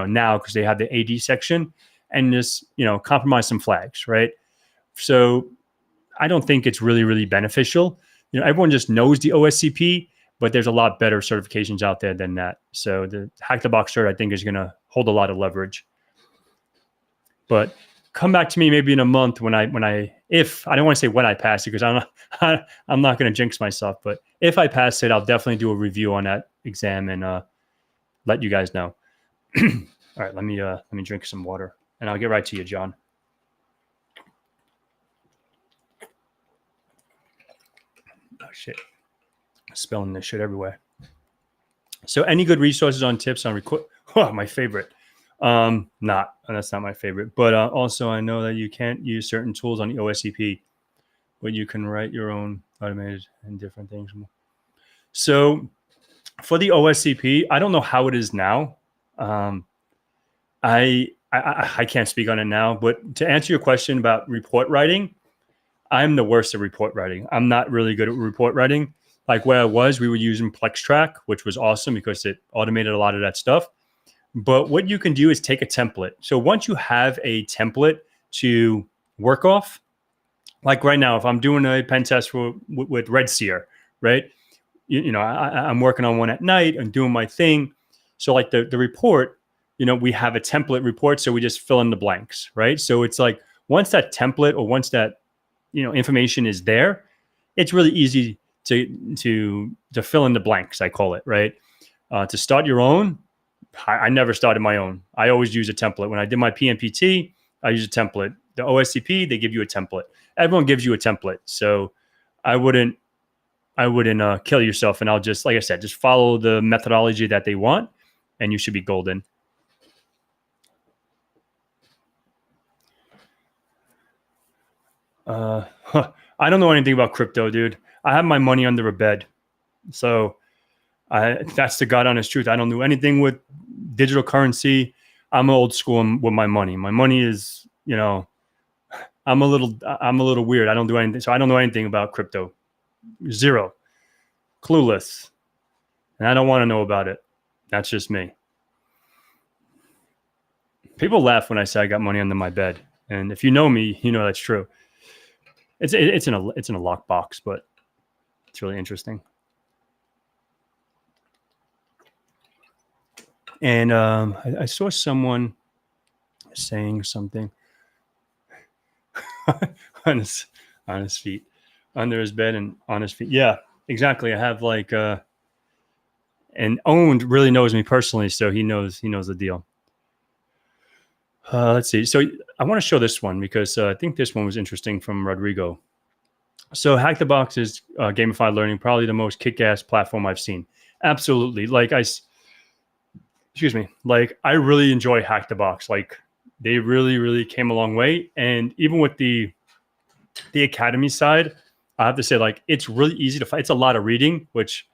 now because they have the AD section, and just, compromise some flags, right? So I don't think it's really, really beneficial. Everyone just knows the OSCP, but there's a lot better certifications out there than that. So the HackTheBox cert, I think, is going to hold a lot of leverage. But come back to me maybe in a month if I don't want to say when I pass it because I'm not going to jinx myself. But if I pass it, I'll definitely do a review on that exam and let you guys know. All right, let me drink some water and I'll get right to you, John. Oh shit, spilling this shit everywhere. So any good resources on tips on record? Oh, my favorite. That's not my favorite, but also I know that you can't use certain tools on the OSCP, but you can write your own automated and different things. So for the OSCP, I don't know how it is now. I can't speak on it now, but to answer your question about report writing, I'm the worst at report writing. I'm not really good at report writing. Like where I was, we were using PlexTrack, which was awesome because it automated a lot of that stuff. But what you can do is take a template. So once you have a template to work off, like right now, if I'm doing a pen test with Red Seer, right? I'm working on one at night and doing my thing. So like the report, we have a template report. So we just fill in the blanks, right? So it's like once that template or once that, information is there, it's really easy to fill in the blanks, I call it, right? To start your own, I never started my own. I always use a template. When I did my PMPT, I use a template. The OSCP, they give you a template. Everyone gives you a template. So I wouldn't kill yourself. And I'll just, like I said, just follow the methodology that they want and you should be golden. I don't know anything about crypto, dude. I have my money under a bed. So that's the God honest truth. I don't do anything with digital currency. I'm old school with my money. My money is, I'm a little weird. I don't do anything. So I don't know anything about crypto. Zero. Clueless. And I don't want to know about it. That's just me. People laugh when I say I got money under my bed. And if you know me, you know that's true. It's in a lockbox, but it's really interesting. And I saw someone saying something on his feet, under his bed and on his feet. Yeah, exactly. I have like and Owned really knows me personally, so he knows the deal. Let's see. So I want to show this one because I think this one was interesting from Rodrigo. So HackTheBox is gamified learning, probably the most kick-ass platform I've seen. Absolutely. Like I really enjoy HackTheBox. Like they really came a long way. And even with the academy side, I have to say, like, it's really easy to find. It's a lot of reading, which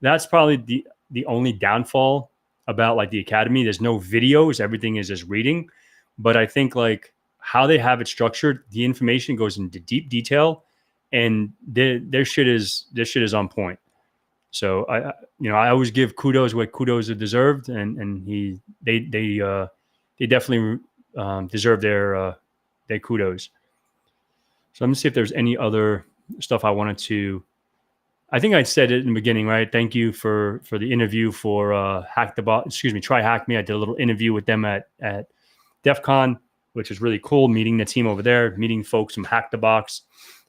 that's probably the only downfall about like the academy. There's no videos. Everything is just reading. But I think like how they have it structured, the information goes into deep detail, and their shit is on point. So I always give kudos where kudos are deserved, and they definitely deserve their kudos. So let me see if there's any other stuff I wanted to. I think I said it in the beginning, right? Thank you for the interview for HackTheBox. Try Hack Me. I did a little interview with them at Defcon, which is really cool. Meeting the team over there, meeting folks from HackTheBox.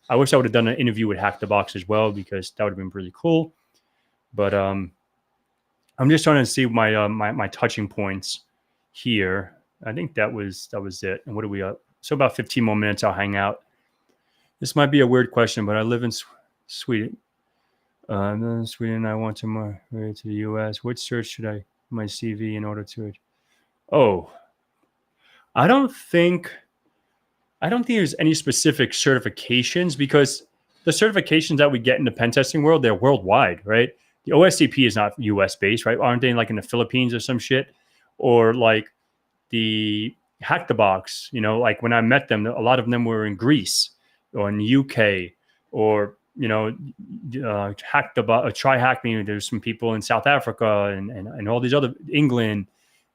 I wish I would have done an interview with HackTheBox as well, because that would have been really cool. But I'm just trying to see my touching points here. I think that was it. And what are we up? So about 15 more minutes. I'll hang out. This might be a weird question, but I live in Sweden. In Sweden, I want to migrate to the U.S. Which search should I my CV in order to? Oh, I don't think there's any specific certifications, because the certifications that we get in the pen testing world, they're worldwide, right? The OSCP is not US based, right? Aren't they like in the Philippines or some shit? Or like the HackTheBox, like when I met them, a lot of them were in Greece or in the UK, or HackTheBox, Try Hack Me. There's some people in South Africa and all these other, England,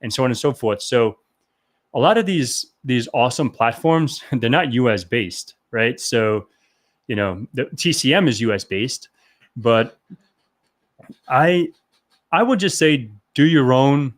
and so on and so forth. So a lot of these awesome platforms, they're not US based, right? So, the TCM is US based, but I would just say do your own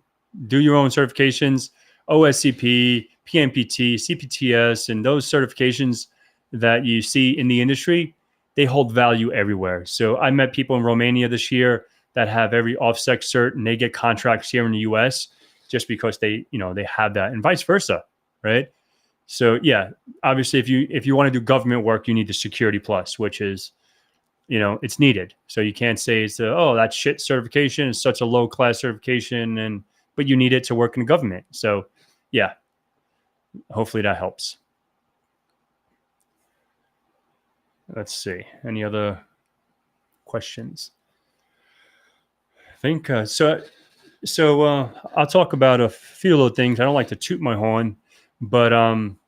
certifications, OSCP, PMPT, CPTS, and those certifications that you see in the industry, they hold value everywhere. So I met people in Romania this year that have every OffSec cert, and they get contracts here in the US just because they have that, and vice versa, right? So yeah, obviously if you want to do government work, you need the Security Plus, which is, it's needed. So you can't say it's that shit certification is such a low class certification, but you need it to work in the government. So yeah, hopefully that helps. Let's see. Any other questions? I think so. I'll talk about a few little things. I don't like to toot my horn, but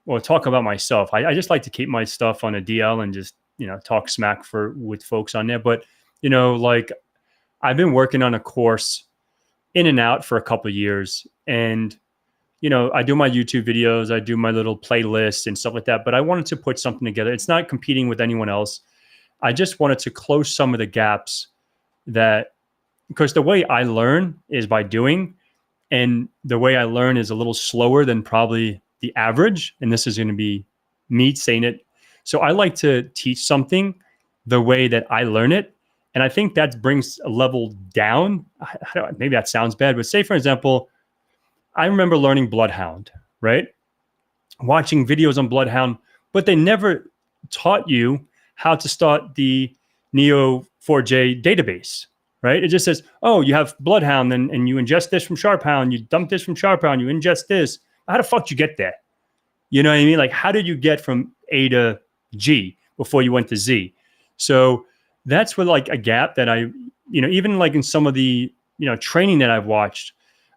or talk about myself. I just like to keep my stuff on a DL and just talk smack with folks on there. But like I've been working on a course in and out for a couple of years, and I do my YouTube videos, I do my little playlists and stuff like that, but I wanted to put something together. It's not competing with anyone else. I just wanted to close some of the gaps because the way I learn is by doing, and the way I learn is a little slower than probably the average. And this is going to be me saying it. So I like to teach something the way that I learn it. And I think that brings a level down. Maybe that sounds bad, but say, for example, I remember learning Bloodhound, right? Watching videos on Bloodhound, but they never taught you how to start the Neo4j database, right? It just says, oh, you have Bloodhound and you ingest this from SharpHound, you dump this from SharpHound, you ingest this. How the fuck did you get there? You know what I mean? Like, how did you get from A to G before you went to Z? So that's where like a gap that I, even like in some of the, training that I've watched,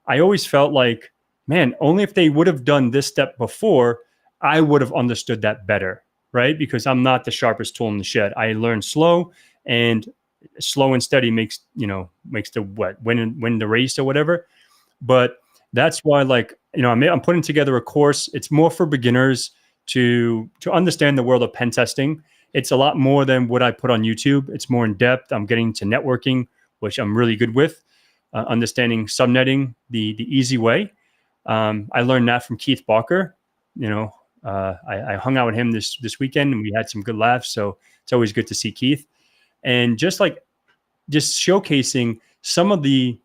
I always felt like, man, only if they would have done this step before, I would have understood that better, right? Because I'm not the sharpest tool in the shed. I learn slow, and slow and steady makes the win the race or whatever. But that's why, like, I'm putting together a course. It's more for beginners to understand the world of pen testing. It's a lot more than what I put on YouTube. It's more in depth. I'm getting to networking, which I'm really good with. Understanding subnetting the easy way. I learned that from Keith Barker. I hung out with him this weekend, and we had some good laughs. So it's always good to see Keith, and just showcasing some of the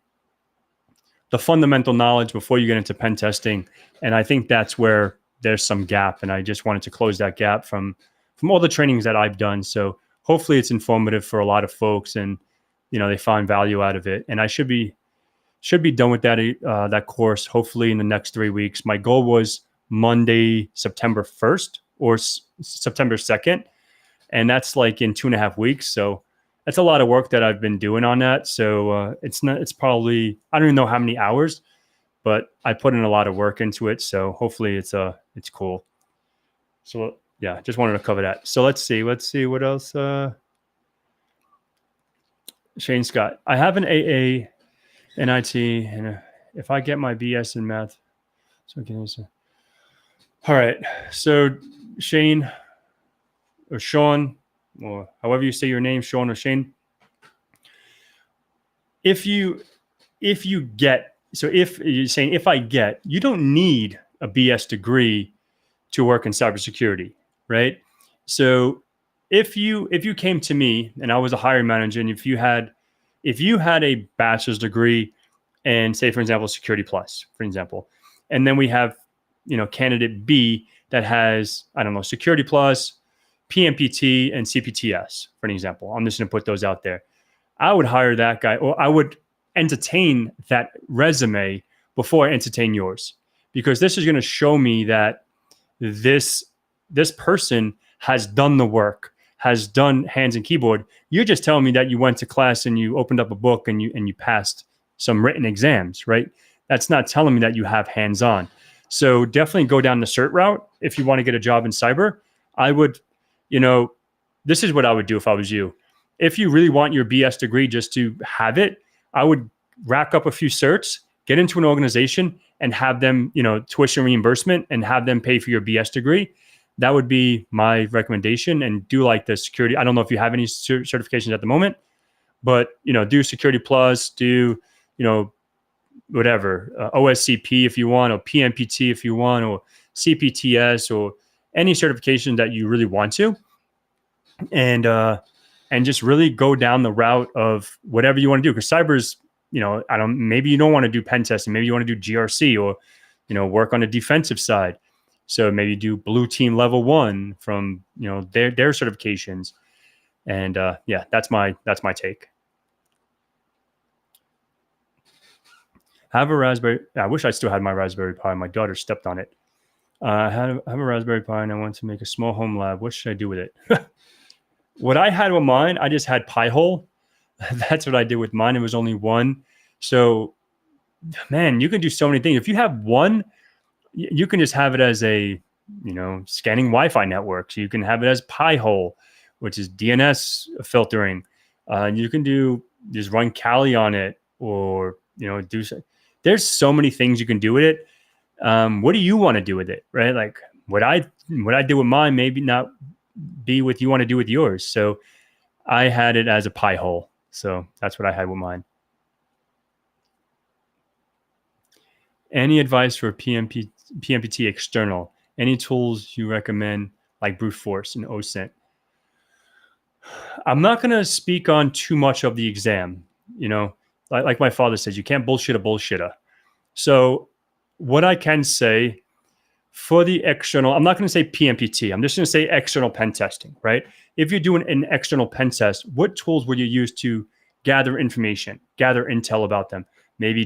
fundamental knowledge before you get into pen testing. And I think that's where there's some gap, and I just wanted to close that gap from all the trainings that I've done. So hopefully it's informative for a lot of folks, and they find value out of it. And I should be done with that course hopefully in the next 3 weeks. My goal was Monday, September 1st or September 2nd, and that's like in 2.5 weeks. So that's a lot of work that I've been doing on that. So it's probably, I don't even know how many hours, but I put in a lot of work into it. So hopefully it's cool. So yeah, just wanted to cover that. So let's see what else. Shane Scott, I have an AA, NIT, and if I get my BS in math, so all right. So Shane or Sean, or however you say your name, Sean or Shane. If you're saying if I get, you don't need a BS degree to work in cybersecurity, right? So if you came to me and I was a hiring manager, and if you had a bachelor's degree and say, for example, Security Plus, for example, and then we have, candidate B that has, I don't know, Security Plus, PMPT, and CPTS, for an example. I'm just going to put those out there. I would hire that guy, or I would entertain that resume before I entertain yours, because this is going to show me that this person has done the work, has done hands and keyboard. You're just telling me that you went to class and you opened up a book and you passed some written exams, right? That's not telling me that you have hands-on. So definitely go down the cert route if you want to get a job in cyber. I would, this is what I would do if I was you. If you really want your BS degree just to have it, I would rack up a few certs, get into an organization, and have them, tuition reimbursement, and have them pay for your BS degree. That would be my recommendation. And do like the security. I don't know if you have any certifications at the moment, but do Security Plus, do whatever, OSCP if you want, or PMPT if you want, or CPTS, or any certification that you really want to, and just really go down the route of whatever you want to do. Because cyber's, maybe you don't want to do pen testing, maybe you want to do GRC, or work on the defensive side. So maybe do Blue Team Level 1 from their certifications, and that's my take. Have a Raspberry. I wish I still had my Raspberry Pi. My daughter stepped on it. I have a Raspberry Pi, and I want to make a small home lab. What should I do with it? What I had with mine, I just had Pi-hole. That's what I did with mine. It was only one. So, man, you can do so many things. If you have one, you can just have it as a, scanning Wi-Fi network. So you can have it as Pi-hole, which is DNS filtering. You can just run Kali on it, or, there's so many things you can do with it. What do you want to do with it, right? Like what I did with mine, maybe not be what you want to do with yours. So I had it as a Pi-hole. So that's what I had with mine. Any advice for PMPT external? Any tools you recommend, like brute force and OSINT? I'm not going to speak on too much of the exam. Like my father says, you can't bullshit a bullshitter. So what I can say for the external, I'm not going to say PMPT. I'm just going to say external pen testing, right? If you're doing an external pen test, what tools would you use to gather information, gather intel about them? Maybe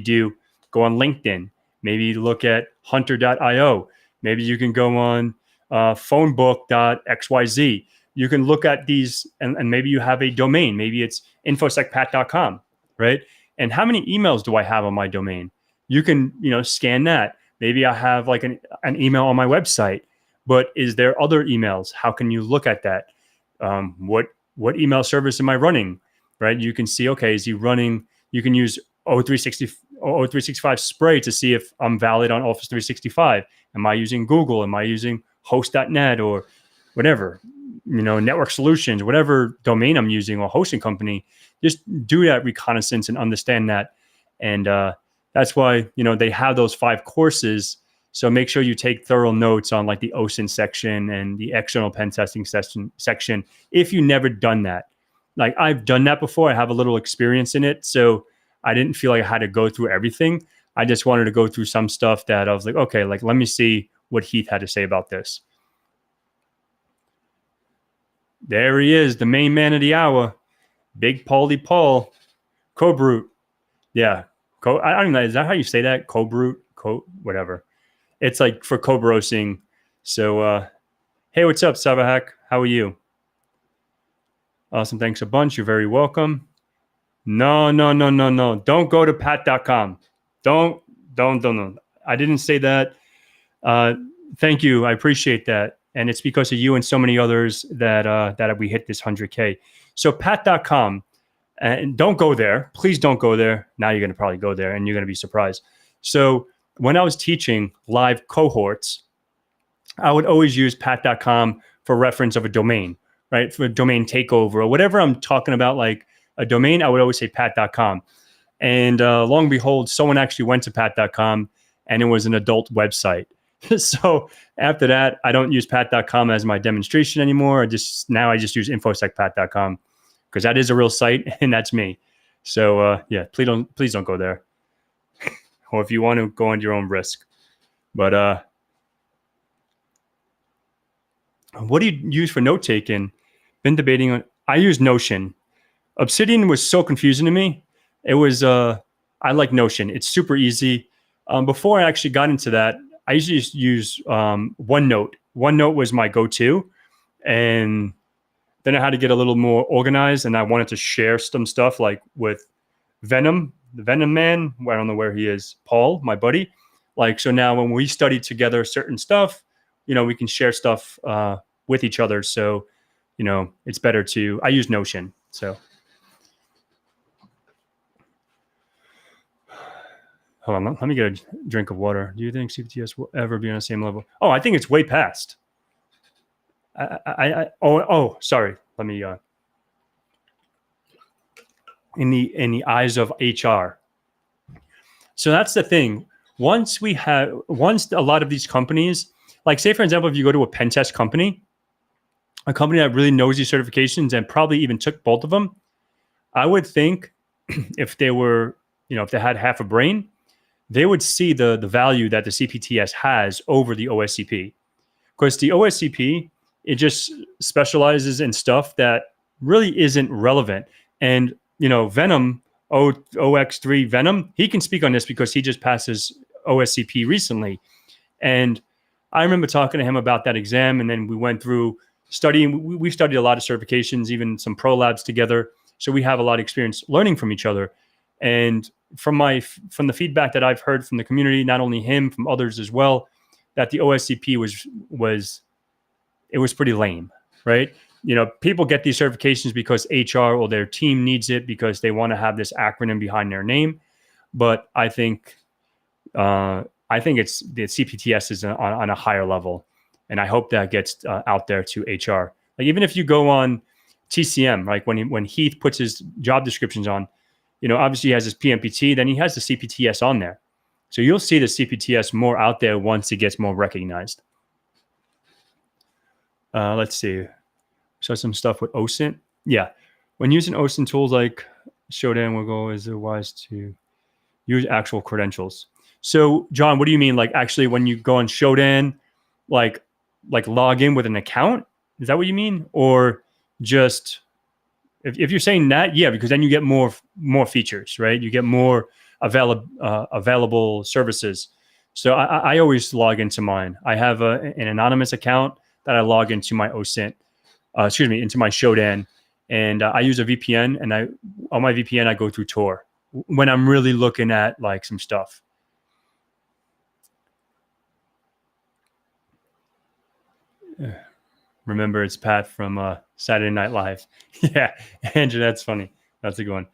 go on LinkedIn. Maybe look at hunter.io. Maybe you can go on phonebook.xyz. You can look at these, and maybe you have a domain. Maybe it's infosecpat.com, right? And how many emails do I have on my domain? You can, scan that. Maybe I have like an email on my website, but is there other emails? How can you look at that? What email service am I running, right? You can see, okay, is he running? You can use O365 Spray to see if I'm valid on Office 365. Am I using Google? Am I using host.net or whatever, Network Solutions, whatever domain I'm using or hosting company? Just do that reconnaissance and understand that. And That's why, they have those 5 courses. So make sure you take thorough notes on like the OSINT section and the external pen testing section if you never done that. Like I've done that before. I have a little experience in it. So I didn't feel like I had to go through everything. I just wanted to go through some stuff that I was like, okay, like let me see what Heath had to say about this. There he is, the main man of the hour, Big Paulie Paul, Co-Brute. Yeah, I don't know. Is that how you say that? Co-Brute, whatever. It's like for co-brosing. So, hey, what's up, Cyberhack? How are you? Awesome. Thanks a bunch. You're very welcome. No. Don't go to pat.com. Don't. I didn't say that. Thank you. I appreciate that. And it's because of you and so many others that we hit this 100K. So pat.com, and don't go there. Please don't go there. Now you're going to probably go there and you're going to be surprised. So when I was teaching live cohorts, I would always use pat.com for reference of a domain, right? For a domain takeover or whatever I'm talking about, like a domain, I would always say pat.com. And long and behold, someone actually went to pat.com and it was an adult website. So after that, I don't use pat.com as my demonstration anymore. I just use infosecpat.com because that is a real site and that's me. So yeah, please don't go there. Or if you want to, go on your own risk. But what do you use for note taking? Been debating on. I use Notion. Obsidian was so confusing to me. It was. I like Notion. It's super easy. Before I actually got into that, I usually just use OneNote. OneNote was my go-to, and then I had to get a little more organized, and I wanted to share some stuff like with Venom, the Venom Man. I don't know where he is. Paul, my buddy. Like, so now when we study together certain stuff, we can share stuff with each other. So, it's better to. I use Notion. So. Hold on, let me get a drink of water. Do you think CPTS will ever be on the same level? Oh, I think it's way past. Sorry. Let me. In the eyes of HR. So that's the thing. Once a lot of these companies, like say for example, if you go to a pen test company, a company that really knows these certifications and probably even took both of them, I would think if they were, if they had half a brain, they would see the value that the CPTS has over the OSCP. Because the OSCP, it just specializes in stuff that really isn't relevant. And, Venom, OX3 Venom, he can speak on this because he just passed his OSCP recently. And I remember talking to him about that exam, and then we went through studying. We've studied a lot of certifications, even some prolabs together. So we have a lot of experience learning from each other. And from the feedback that I've heard from the community, not only him, from others as well, that the OSCP was pretty lame, right? People get these certifications because HR or their team needs it because they want to have this acronym behind their name. But I think it's the CPTS is on a higher level, and I hope that gets out there to HR. Like even if you go on TCM, like when Heath puts his job descriptions on. Obviously he has his PMPT, then he has the CPTS on there. So you'll see the CPTS more out there once it gets more recognized. Let's see. So some stuff with OSINT. Yeah. When using OSINT tools like Shodan, we'll go, is it wise to use actual credentials? So John, what do you mean? Like actually when you go on Shodan, like log in with an account? Is that what you mean? Or just... If you're saying that, yeah, because then you get more features, right? You get more available services. So I always log into mine. I have an anonymous account that I log into my OSINT, into my Shodan, and I use a VPN. And on my VPN I go through Tor when I'm really looking at like some stuff. Remember, it's Pat from Saturday Night Live. Yeah, Andrew, that's funny. That's a good one.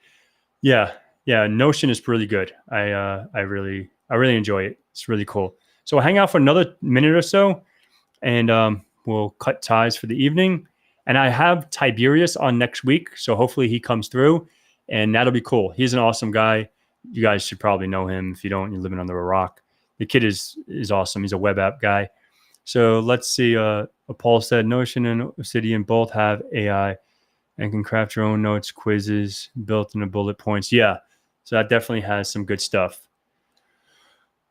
Yeah. Notion is really good. I really enjoy it. It's really cool. So we'll hang out for another minute or so, and we'll cut ties for the evening. And I have Tiberius on next week, so hopefully he comes through, and that'll be cool. He's an awesome guy. You guys should probably know him. If you don't, you're living under a rock. The kid is awesome. He's a web app guy. So let's see. Paul said Notion and Obsidian both have AI and can craft your own notes, quizzes built into bullet points. Yeah, so that definitely has some good stuff.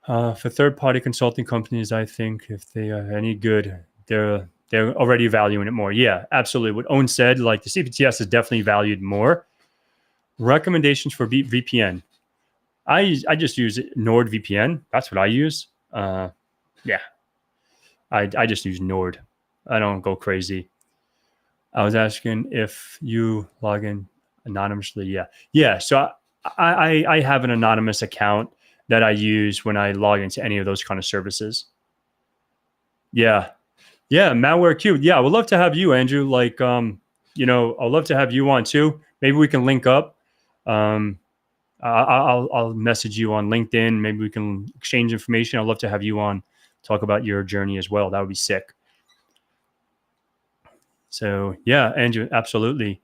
For third-party consulting companies, I think if they are any good, they're already valuing it more. Yeah, absolutely. What Owen said, like the CPTS is definitely valued more. Recommendations for VPN. I just use NordVPN. That's what I use. Yeah, I just use Nord. I don't go crazy. I was asking if you log in anonymously. Yeah. So I have an anonymous account that I use when I log into any of those kind of services. Yeah. Malware Q. Yeah, I would love to have you, Andrew. Like, I'd love to have you on too. Maybe we can link up. I'll message you on LinkedIn. Maybe we can exchange information. I'd love to have you on, talk about your journey as well. That would be sick. So yeah, Andrew, absolutely.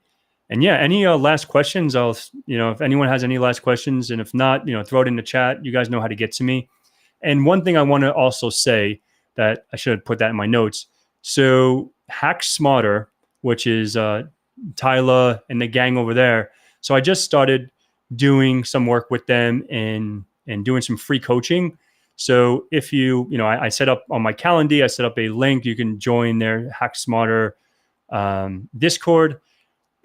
And yeah, any last questions? If anyone has any last questions, and if not, throw it in the chat. You guys know how to get to me. And one thing I want to also say that I should put that in my notes. So Hack Smarter, which is Tyler and the gang over there. So I just started doing some work with them and doing some free coaching. So if I set up on my calendar, I set up a link. You can join their Hack Smarter Discord,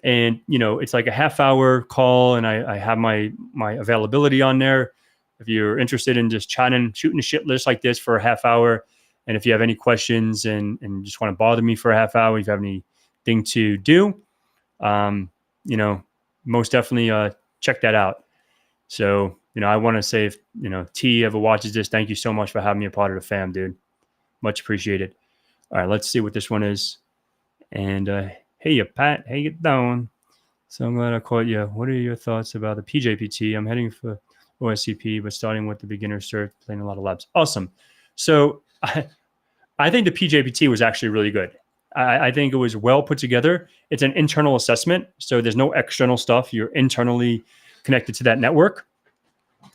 and it's like a half-hour call, and I have my availability on there. If you're interested in just chatting, shooting a shit list like this for a half hour, and if you have any questions and just want to bother me for a half hour, if you have anything to do, most definitely check that out. So I want to say, if T ever watches this, thank you so much for having me a part of the fam, dude. Much appreciated. All right, let's see what this one is. And hey, Pat, how you doing? So I'm glad I caught you. What are your thoughts about the PJPT? I'm heading for OSCP, but starting with the beginner cert, playing a lot of labs. Awesome. So I think the PJPT was actually really good. I think it was well put together. It's an internal assessment, so there's no external stuff. You're internally connected to that network,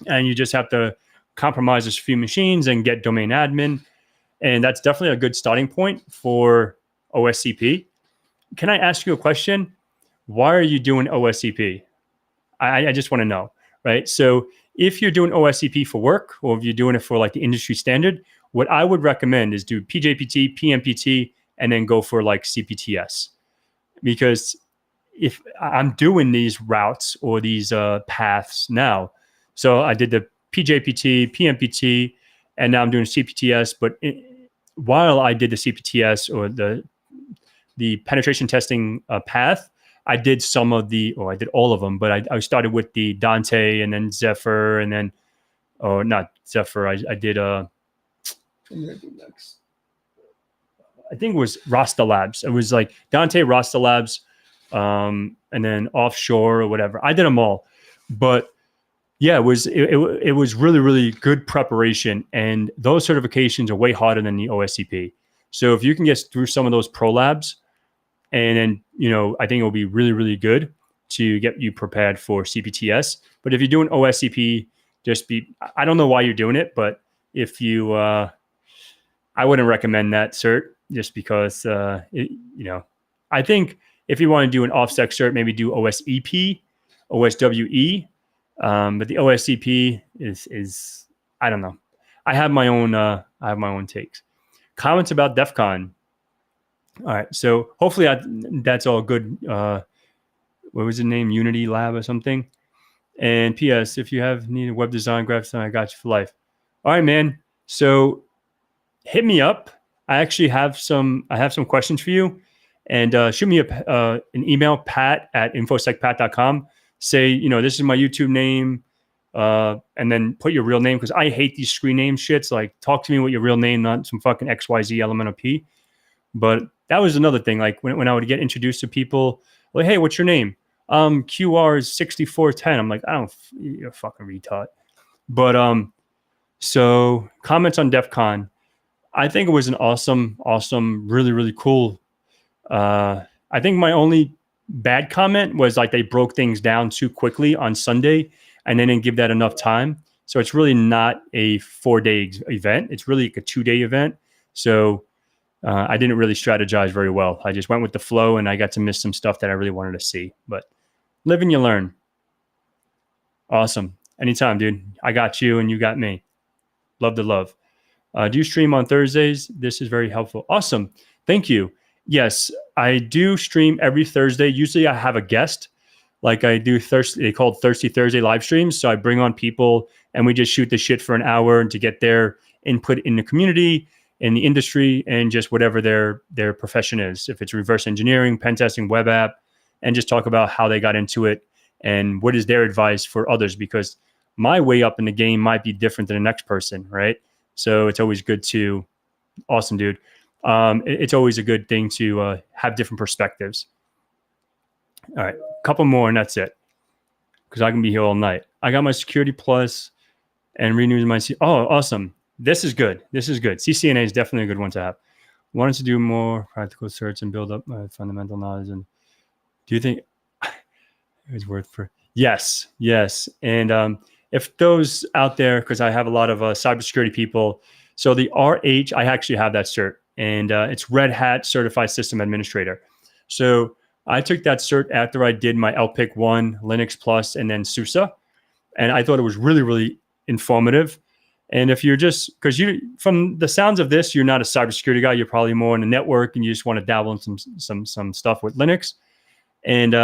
and you just have to compromise a few machines and get domain admin. And that's definitely a good starting point for OSCP. Can I ask you a question? Why are you doing OSCP? I just want to know, right? So if you're doing OSCP for work, or if you're doing it for like the industry standard, what I would recommend is do PJPT, PMPT, and then go for like CPTS. Because if I'm doing these routes or these paths now, so I did the PJPT, PMPT, and now I'm doing CPTS. But while I did the CPTS or the penetration testing path, I did I did all of them, but I started with the Dante and then Zephyr, and then, not Zephyr. I did, next. I think it was Rasta Labs. It was like Dante, Rasta Labs, and then Offshore or whatever. I did them all, but yeah, it was really, really good preparation, and those certifications are way harder than the OSCP. So if you can get through some of those prolabs, and then, I think it will be really, really good to get you prepared for CPTS. But if you're doing OSCP, I don't know why you're doing it, but if you, I wouldn't recommend that cert just because, I think if you want to do an OffSec cert, maybe do OSEP, OSWE. But the OSCP is, I don't know. I have my own takes. Comments about Defcon. All right, so hopefully that's all good. What was the name? Unity Lab or something. And P.S. If you have needed web design, graphic design, I got you for life. All right, man. So hit me up. I actually have some questions for you, and shoot me an email, pat@infosecpat.com. Say, this is my YouTube name, and then put your real name, because I hate these screen name shits. Like, talk to me with your real name, not some fucking XYZ element of P. But that was another thing. Like when I would get introduced to people, like, hey, what's your name? QR is 6410. I'm like, you're a fucking retard. But so comments on Defcon. I think it was an awesome, really, really cool. I think my only bad comment was like they broke things down too quickly on Sunday. and they didn't give that enough time. So it's really not a 4-day event. It's really like a 2-day event. So I didn't really strategize very well. I just went with the flow, and I got to miss some stuff that I really wanted to see. But live and you learn. Awesome. Anytime, dude. I got you and you got me. Love to love. Do you stream on Thursdays? This is very helpful. Awesome. Thank you. Yes, I do stream every Thursday. Usually I have a guest. Like I do they called Thirsty Thursday live streams. So I bring on people and we just shoot the shit for an hour to get their input in the community, in the industry, and just whatever their profession is. If it's reverse engineering, pen testing, web app, and just talk about how they got into it and what is their advice for others, because my way up in the game might be different than the next person, right? So it's always good to, awesome, dude. It's always a good thing to have different perspectives. All right, a couple more and that's it, because I can be here all night. I got my Security Plus and renews my, oh, awesome. This is good. This is good. CCNA is definitely a good one to have. Wanted to do more practical certs and build up my fundamental knowledge. And do you think it's worth for? Yes, yes. And if those out there, because I have a lot of cybersecurity people. So the RH, I actually have that cert, and it's Red Hat Certified System Administrator. So I took that cert after I did my LPIC 1, Linux Plus, and then SUSE. And I thought it was really, really informative. And if you're just, because from the sounds of this, you're not a cybersecurity guy, you're probably more in the network and you just want to dabble in some stuff with Linux. And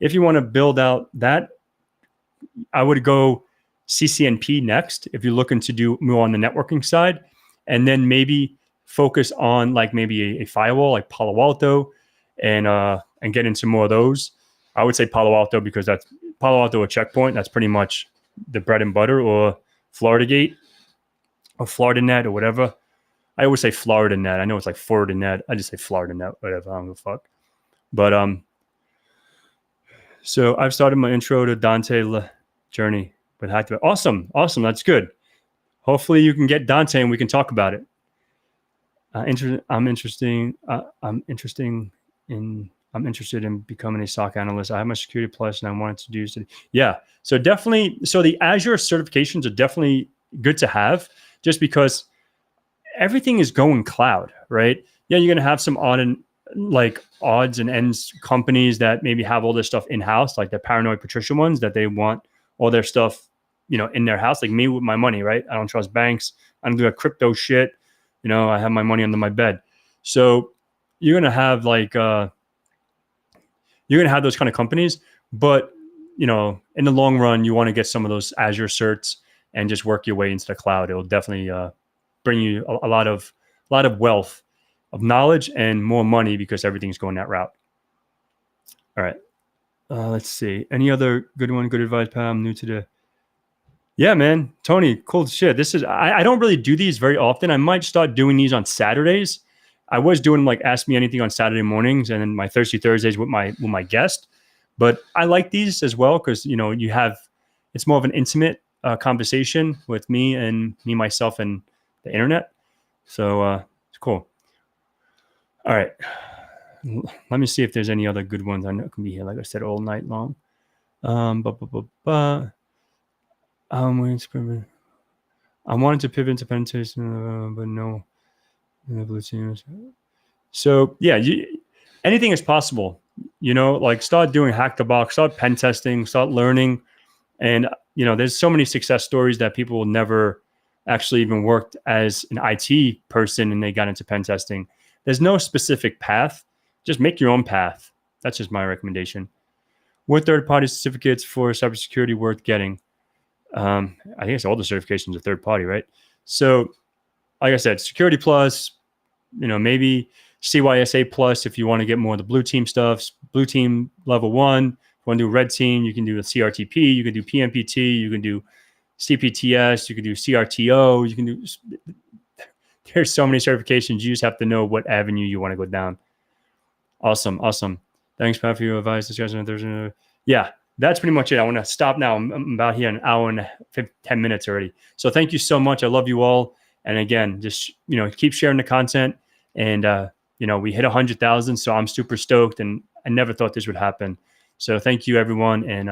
if you want to build out that, I would go CCNP next if you're looking to do more on the networking side, and then maybe focus on like maybe a firewall like Palo Alto, and get into more of those. I would say Palo Alto because that's Palo Alto or Checkpoint. That's pretty much the bread and butter, or FloridaGate or FloridaNet or whatever. I always say FloridaNet. I know it's like FloridaNet. I just say FloridaNet, whatever. I don't give a fuck. But so I've started my intro to Dante journey with HackTheBox. Awesome. Awesome. That's good. Hopefully you can get Dante and we can talk about it. I'm interested in becoming a SOC analyst. I have my Security Plus and I wanted to do so. Yeah. So definitely, so the Azure certifications are definitely good to have, just because everything is going cloud, right? Yeah, you're going to have some odds and ends companies that maybe have all this stuff in-house, like the paranoid patricia ones that they want all their stuff, in their house, like me with my money, right? I don't trust banks. I don't do that crypto shit. I have my money under my bed. So you're going to have those kind of companies, but in the long run, you want to get some of those Azure certs and just work your way into the cloud. It will definitely bring you a lot of wealth of knowledge and more money, because everything's going that route. All right. Let's see. Any other good advice, Pam? I'm new to the... Yeah, man. Tony, cool shit. This is, I don't really do these very often. I might start doing these on Saturdays. I was doing like Ask Me Anything on Saturday mornings, and then my Thirsty Thursdays with my guest. But I like these as well because, it's more of an intimate conversation with me, myself, and the internet. So it's cool. All right. Let me see if there's any other good ones. I know it can be here, like I said, all night long. I wanted to pivot into penetration, but no. Blue teams. So yeah, anything is possible. Like start doing HackTheBox, start pen testing, start learning, and there's so many success stories that people will never actually even worked as an IT person and they got into pen testing. There's no specific path. Just make your own path. That's just my recommendation. What third-party certificates for cybersecurity worth getting? I guess all the certifications are third-party, right? So, like I said, Security Plus, maybe CYSA Plus if you want to get more of the blue team stuff. Blue team level 1. If you want to do red team, you can do a CRTP. You can do PMPT. You can do CPTS. You can do CRTO. You can do... There's so many certifications. You just have to know what avenue you want to go down. Awesome. Thanks, Pat, for your advice. Discussion on Thursday. Yeah, that's pretty much it. I want to stop now. I'm about here an hour and 10 minutes already. So thank you so much. I love you all. And again, just, keep sharing the content. And, we hit 100,000. So I'm super stoked. And I never thought this would happen. So thank you, everyone. And